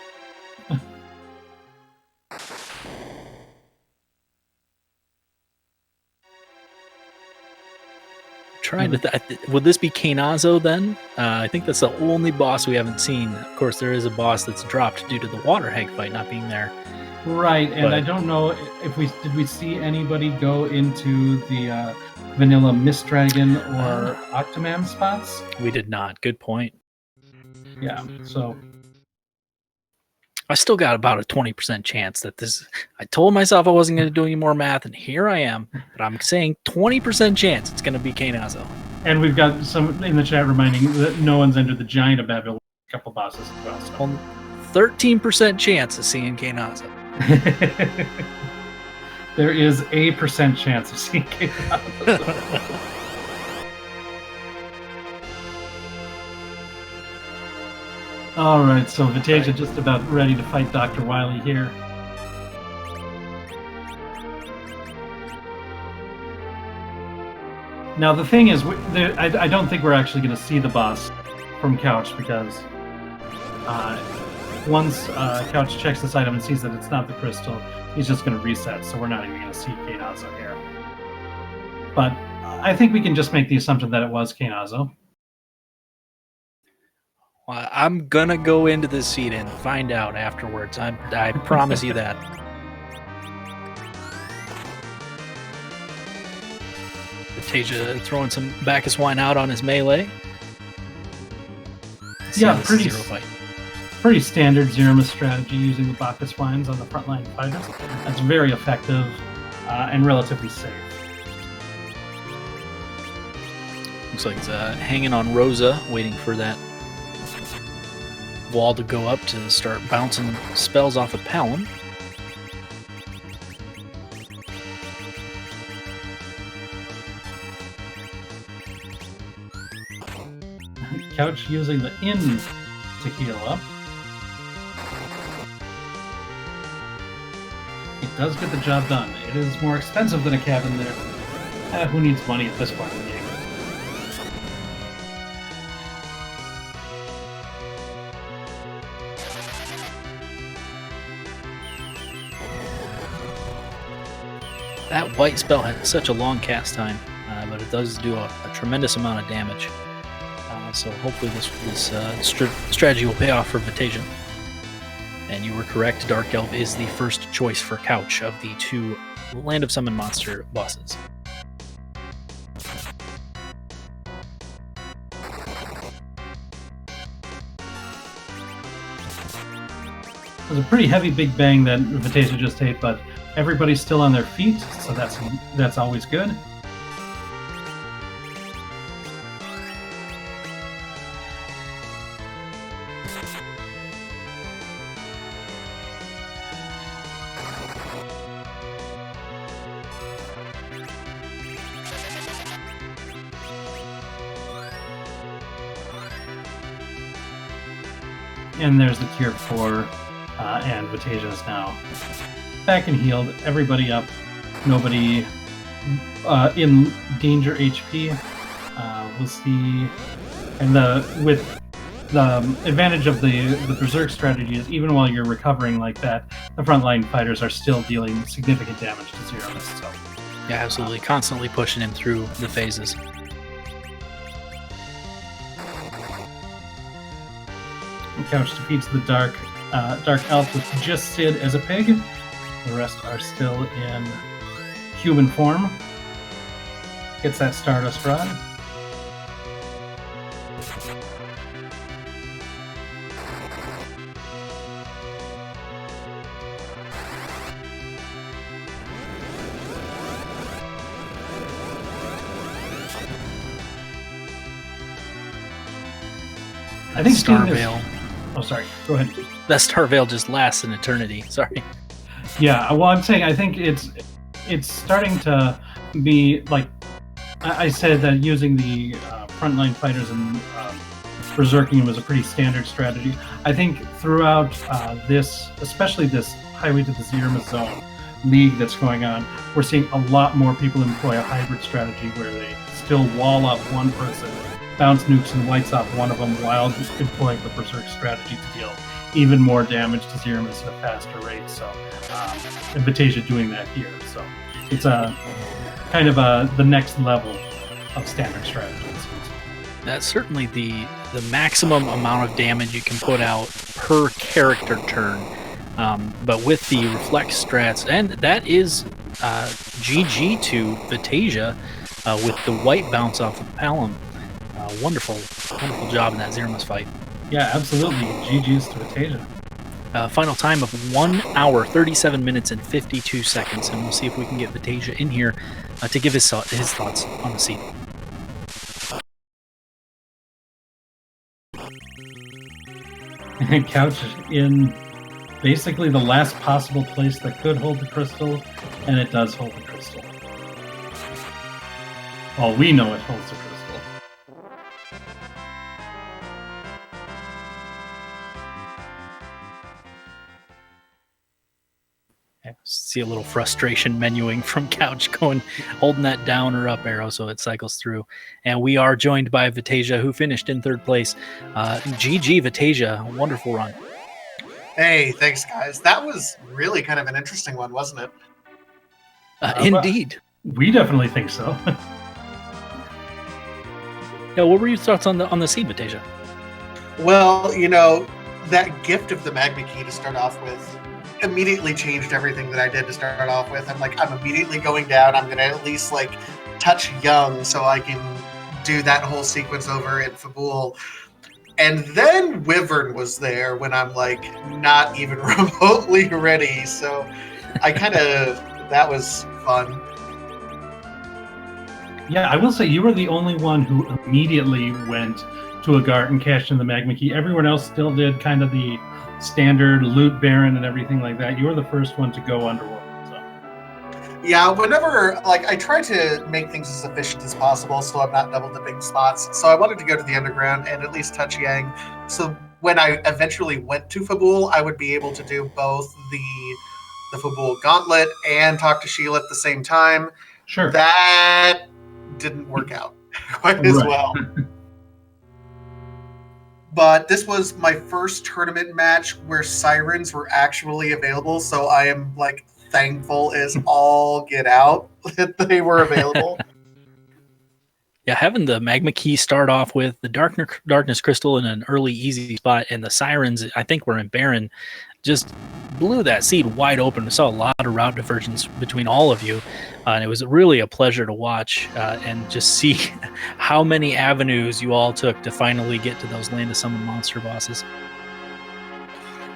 Trying to would this be Kainazo then? I think that's the only boss we haven't seen. Of course, there is a boss that's dropped due to the water hag fight not being there. Right, and I don't know if did we see anybody go into the vanilla Mist Dragon or Octoman spots? We did not. Good point. Yeah, so I still got about a 20% chance that this. I told myself I wasn't going to do any more math, and here I am. But I'm saying 20% chance it's going to be Kainazo. And we've got some in the chat reminding that no one's entered the Giant of Babylon, a couple bosses as well. So. Well, 13% chance of seeing Kainazo. There is a % chance of seeing Kainazo. All right, so Vitasia just about ready to fight Dr. Wily here. Now the thing is, I don't think we're actually going to see the boss from Couch because once Couch checks this item and sees that it's not the crystal, he's just going to reset. So we're not even going to see Kainazo here. But I think we can just make the assumption that it was Kainazo. I'm gonna go into this seat and find out afterwards. I promise you that. Vitasia throwing some Bacchus wine out on his melee. Yeah, pretty standard Zemus strategy using the Bacchus wines on the frontline fighters. That's very effective and relatively safe. Looks like it's hanging on Rosa, waiting for that wall to go up to start bouncing spells off of Palom. Couch using the in to heal up. It does get the job done. It is more expensive than a cabin there. Who needs money at this point in the game? That white spell had such a long cast time, but it does do a tremendous amount of damage. So hopefully this strategy will pay off for Vitasia. And you were correct, Dark Elf is the first choice for Couch of the 2 Land of Summon Monster bosses. It was a pretty heavy big bang that Vitasia just ate, but everybody's still on their feet, so that's always good. And there's the Cure 4, and Vitasia is now back and healed. Everybody up. Nobody in danger HP. We'll see. And with the advantage of the Berserk strategy is even while you're recovering like that, the frontline fighters are still dealing significant damage to Zemus. So. Yeah, absolutely. Constantly pushing him through the phases. Couch defeats the Dark Elf with just Sid as a pig. The rest are still in human form. Gets that Stardust Rod. I think Star Veil. Oh, sorry. Go ahead. That Star Veil just lasts an eternity. Sorry. Yeah, well, I'm saying I think it's starting to be like I said that using the frontline fighters and berserking was a pretty standard strategy. I think throughout this, especially this Highway to the Zemus-Zone league that's going on, we're seeing a lot more people employ a hybrid strategy where they still wall up one person, bounce nukes and whites off one of them while employing the berserk strategy to deal even more damage to Zemus at a faster rate. So, and Vitasia doing that here. So, it's a kind of the next level of standard strategies. That's certainly the maximum amount of damage you can put out per character turn. But with the reflect strats, and that is GG to Vitasia with the white bounce off of Palom. Wonderful job in that Zemus fight. Yeah, absolutely. GG's to Vitasia. Final time of 1 hour, 37 minutes, and 52 seconds. And we'll see if we can get Vitasia in here to give his thoughts on the seed. And Couch in basically the last possible place that could hold the crystal, and it does hold the crystal. Well, we know it holds the crystal. Yeah, see a little frustration menuing from Couch holding that down or up arrow so it cycles through. And we are joined by Vitasia, who finished in third place. GG, Vitasia, wonderful run. Hey, thanks, guys. That was really kind of an interesting one, wasn't it? Indeed. We definitely think so. Yeah, what were your thoughts on the seed, Vitasia? Well, that gift of the Magma Key to start off with immediately changed everything that I did to start off with. I'm immediately going down. I'm going to at least touch Young so I can do that whole sequence over at Fabul. And then Wyvern was there when I'm not even remotely ready. So that was fun. Yeah, I will say you were the only one who immediately went to a Gart and cashed in the Magma Key. Everyone else still did kind of the standard loot baron and everything like that. You were the first one to go underworld. So. Yeah, whenever I try to make things as efficient as possible, so I'm not double dipping spots. So I wanted to go to the underground and at least touch Yang. So when I eventually went to Fabul, I would be able to do both the Fabul Gauntlet and talk to Sheila at the same time. Sure. That didn't work out quite as well. But this was my first tournament match where sirens were actually available, so I am thankful as all get out that they were available. Yeah, having the Magma Key start off with the Darkness Crystal in an early easy spot and the sirens, I think were in Baron, just blew that seed wide open. We saw a lot of route divergence between all of you, and it was really a pleasure to watch and just see how many avenues you all took to finally get to those Land of Summon monster bosses.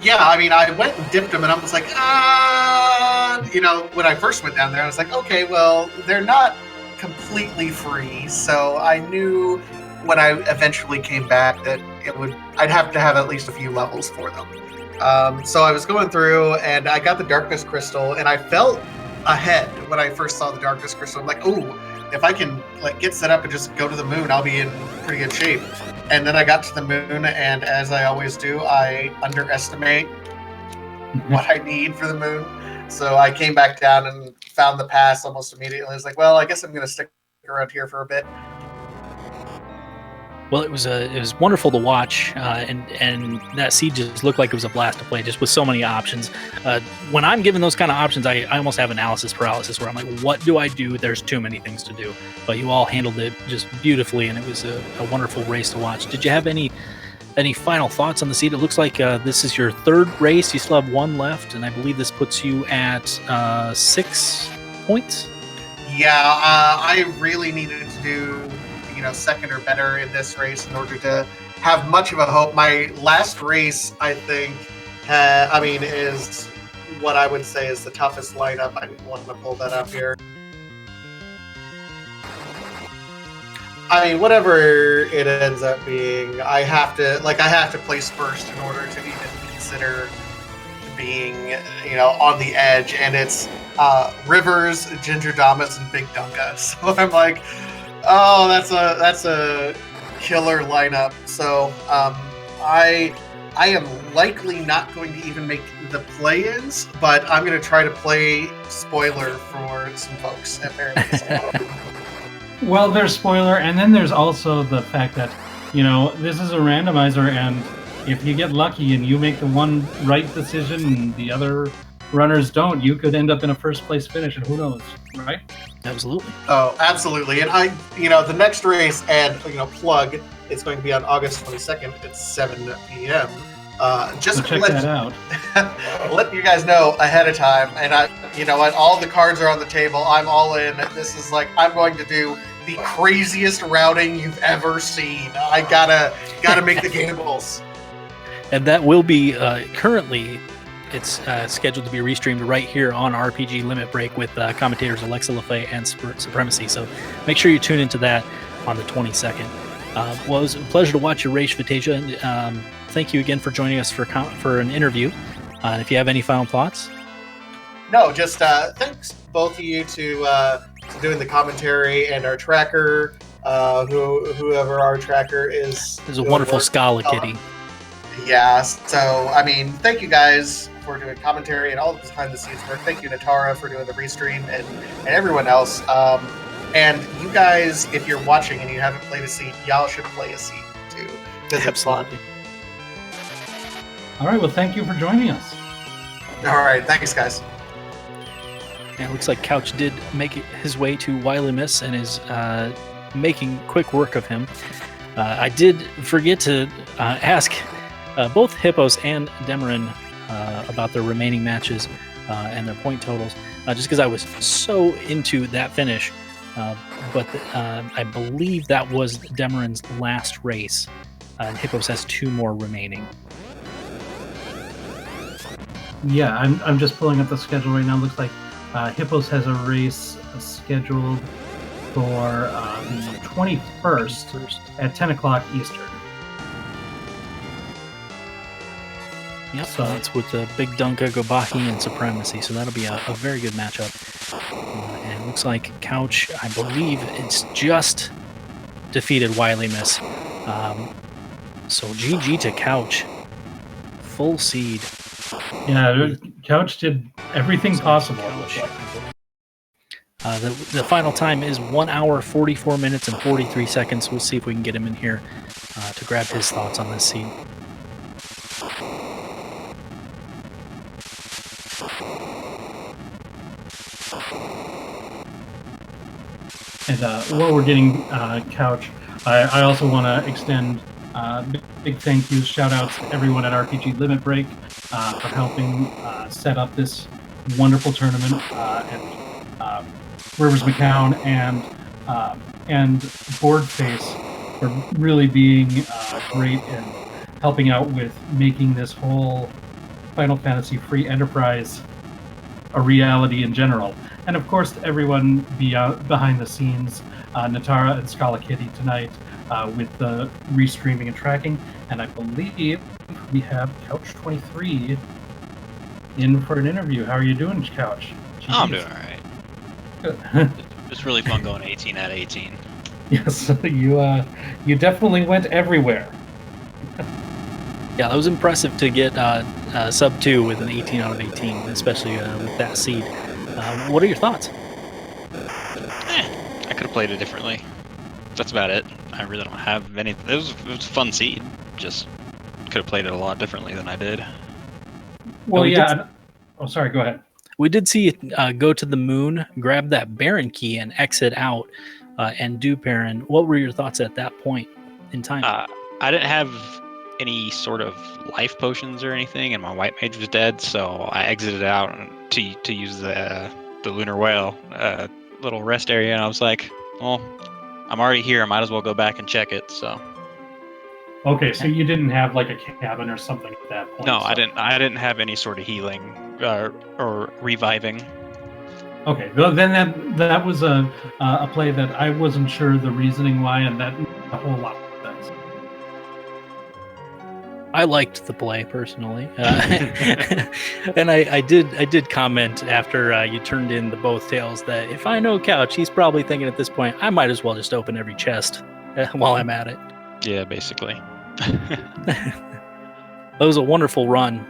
Yeah, I went and dipped them, and I was like, when I first went down there, I was like, okay, well, they're not completely free, so I knew when I eventually came back that I'd have to have at least a few levels for them. So I was going through, and I got the Darkness Crystal, and I felt ahead when I first saw the Darkness Crystal. I'm like, ooh, if I can get set up and just go to the moon, I'll be in pretty good shape. And then I got to the moon, and as I always do, I underestimate what I need for the moon. So I came back down and found the pass almost immediately. I was like, well, I guess I'm going to stick around here for a bit. Well, it was wonderful to watch, and that seed just looked like it was a blast to play, just with so many options. When I'm given those kind of options, I almost have analysis paralysis, where I'm like, what do I do? There's too many things to do. But you all handled it just beautifully, and it was a wonderful race to watch. Did you have any final thoughts on the seed? It looks like this is your third race. You still have one left, and I believe this puts you at 6 points. Yeah, I really needed to do second or better in this race in order to have much of a hope. My last race, I think, is what I would say is the toughest lineup. I want to pull that up here. Whatever it ends up being, I have to place first in order to even consider being, on the edge. And it's Rivers, Ginger Damas, and Big Dunga. So I'm like, oh, that's a killer lineup. So I am likely not going to even make the play-ins, but I'm going to try to play spoiler for some folks apparently. Well, there's spoiler, and then there's also the fact that this is a randomizer, and if you get lucky and you make the one right decision and the other runners don't, you could end up in a first place finish, and who knows, right? Absolutely. Oh, absolutely. And the next race, and plug, it's going to be on August 22nd at 7 p.m. Just so check that out. Let you guys know ahead of time. And all the cards are on the table. I'm all in. This is I'm going to do the craziest routing you've ever seen. I gotta make the gambles. And that will be currently. It's scheduled to be restreamed right here on RPG Limit Break with commentators Alexa LaFay and Supremacy. So make sure you tune into that on the 22nd. Well, it was a pleasure to watch your race, Vitasia. Thank you again for joining us for an interview. If you have any final thoughts. No, just thanks both of you to doing the commentary and our tracker, whoever our tracker is. There's a wonderful Scala kitty. Yeah, so, I mean, thank you guys for doing commentary and all the behind-the-scenes work. Thank you, Natara, for doing the restream and everyone else. And you guys, if you're watching and you haven't played a seed, y'all should play a seed, too, because it's fun. All right, well, thank you for joining us. All right, thanks, guys. And it looks like Couch did make his way to Wily Miss and is making quick work of him. I did forget to ask both Hippos and Demerine about their remaining matches and their point totals, just because I was so into that finish. But I believe that was Demerine's last race, and Hippos has 2 more remaining. Yeah, I'm just pulling up the schedule right now. Looks like Hippos has a race scheduled for the 21st at 10 o'clock Eastern. Yep, so that's with the Big Dunka, Gobahi, and Supremacy, so that'll be a very good matchup. And it looks like Couch, I believe it's just defeated Wily Miss. So GG to Couch. Full seed. Yeah, Couch did everything possible. The final time is 1 hour, 44 minutes, and 43 seconds. We'll see if we can get him in here to grab his thoughts on this seed. And while we're getting Couch, I also want to extend big thank yous, shout outs to everyone at RPG Limit Break for helping set up this wonderful tournament, and Rivers McCown and Boardface for really being great in helping out with making this whole Final Fantasy free enterprise a reality in general. And of course, everyone behind the scenes, Natara and Scala Kitty tonight with the restreaming and tracking. And I believe we have Couch 23 in for an interview. How are you doing, Couch? Jeez. Oh, I'm doing all right. Good. It's really fun going 18 out of 18. Yes, you definitely went everywhere. Yeah, that was impressive to get sub 2 with an 18 out of 18, especially with that seed. What are your thoughts? I could have played it differently. That's about it. I really don't have any. It was a fun seed. Just could have played it a lot differently than I did. Well, yeah. Oh, sorry. Go ahead. We did see it go to the moon, grab that Baron key, and exit out and do Baron. What were your thoughts at that point in time? I didn't have any sort of life potions or anything, and my white mage was dead, so I exited out to use the lunar whale little rest area, and I was like, well, I'm already here, I might as well go back and check it. So okay, so you didn't have like a cabin or something at that point? No, so. I didn't have any sort of healing or reviving. Okay, well then that was a play that I wasn't sure the reasoning why, and that made a whole lot of sense. I liked the play personally, and I did comment after you turned in the both tails that if I know Couch, he's probably thinking at this point I might as well just open every chest while I'm at it. Yeah, basically. That was a wonderful run.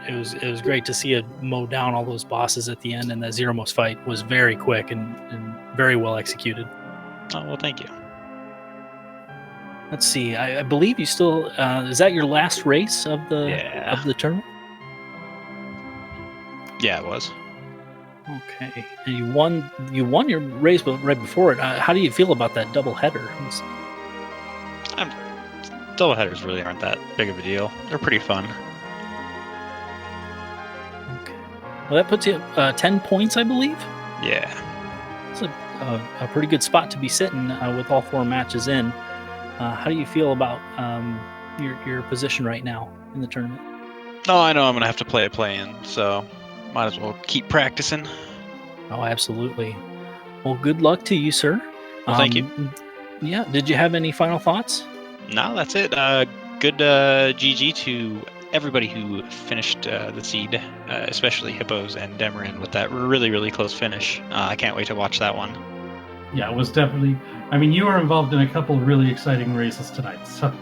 It was great to see it mow down all those bosses at the end, and that Zemus fight was very quick and very well executed. Oh well, thank you. Let's see. I believe you still is that your last race of the tournament? Yeah, it was. Okay, and you won your race, but right before it, how do you feel about that double header? Double headers really aren't that big of a deal. They're pretty fun. Okay. Well, that puts you at 10 points, I believe. Yeah. It's a pretty good spot to be sitting with all 4 matches in. How do you feel about your position right now in the tournament? No, I know I'm gonna have to play a play-in, so might as well keep practicing. Oh, absolutely. Well, good luck to you, sir. Well, thank you. Yeah. Did you have any final thoughts? No, that's it. Good GG to everybody who finished the seed, especially Hippos and Demerine with that really, really close finish. I can't wait to watch that one. Yeah, it was definitely. I mean, you were involved in a couple of really exciting races tonight, so.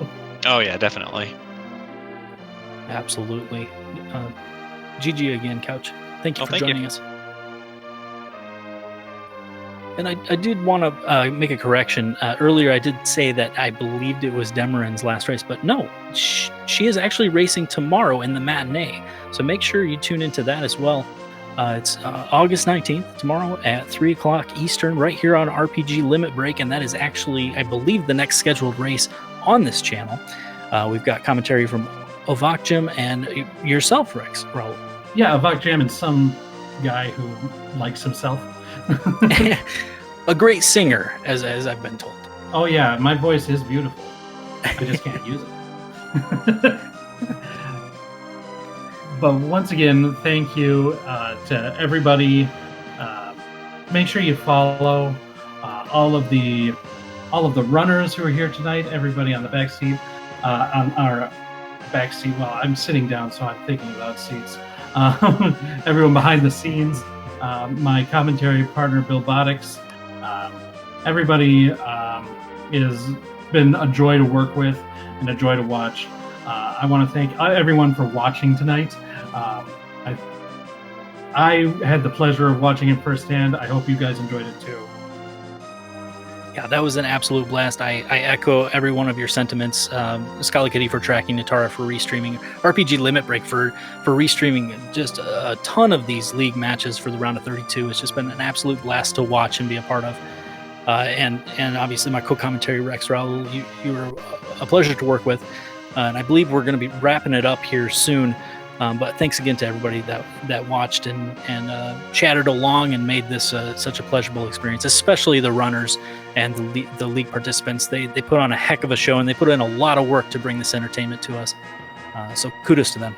Oh yeah, definitely. Absolutely. GG again, Couch. Thank you for joining us. And I did want to make a correction. Earlier, I did say that I believed it was Demerine's last race, but no, she is actually racing tomorrow in the matinee. So make sure you tune into that as well. It's August 19th, tomorrow at 3 o'clock Eastern, right here on RPG Limit Break. And that is actually, I believe, the next scheduled race on this channel. We've got commentary from Ovakjam and yourself, rexxraul. Yeah, Ovakjam and some guy who likes himself. A great singer, as I've been told. Oh yeah, my voice is beautiful. I just can't use it. But once again, thank you to everybody. Make sure you follow all of the runners who are here tonight. Everybody on the back seat, on our back seat. Well, I'm sitting down, so I'm thinking about seats. Everyone behind the scenes. My commentary partner, billbotics. Everybody has been a joy to work with and a joy to watch. I want to thank everyone for watching tonight. I had the pleasure of watching it firsthand. I hope you guys enjoyed it too. Yeah, that was an absolute blast. I echo every one of your sentiments. Scully Kitty for tracking, Natara for restreaming, RPG Limit Break for restreaming just a ton of these league matches for the round of 32. It's just been an absolute blast to watch and be a part of. And obviously my co-commentary, rexxraul, you were a pleasure to work with. And I believe we're going to be wrapping it up here soon. But thanks again to everybody that watched and chatted along and made this such a pleasurable experience, especially the runners and the league participants. They put on a heck of a show, and they put in a lot of work to bring this entertainment to us. So kudos to them.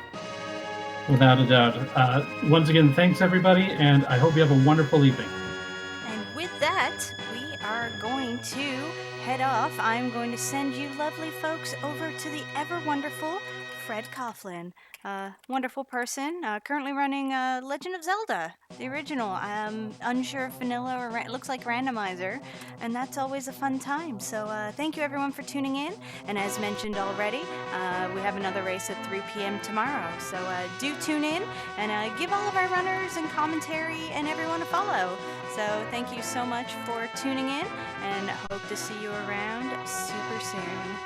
Without a doubt. Once again, thanks everybody, and I hope you have a wonderful evening. And with that, we are going to head off. I'm going to send you lovely folks over to the ever wonderful Fred Coughlin. Wonderful person, currently running Legend of Zelda, the original. Unsure if vanilla or it looks like randomizer, and that's always a fun time. So thank you everyone for tuning in, and as mentioned already, we have another race at 3 p.m. tomorrow. So do tune in and give all of our runners and commentary and everyone a follow. So thank you so much for tuning in, and hope to see you around super soon.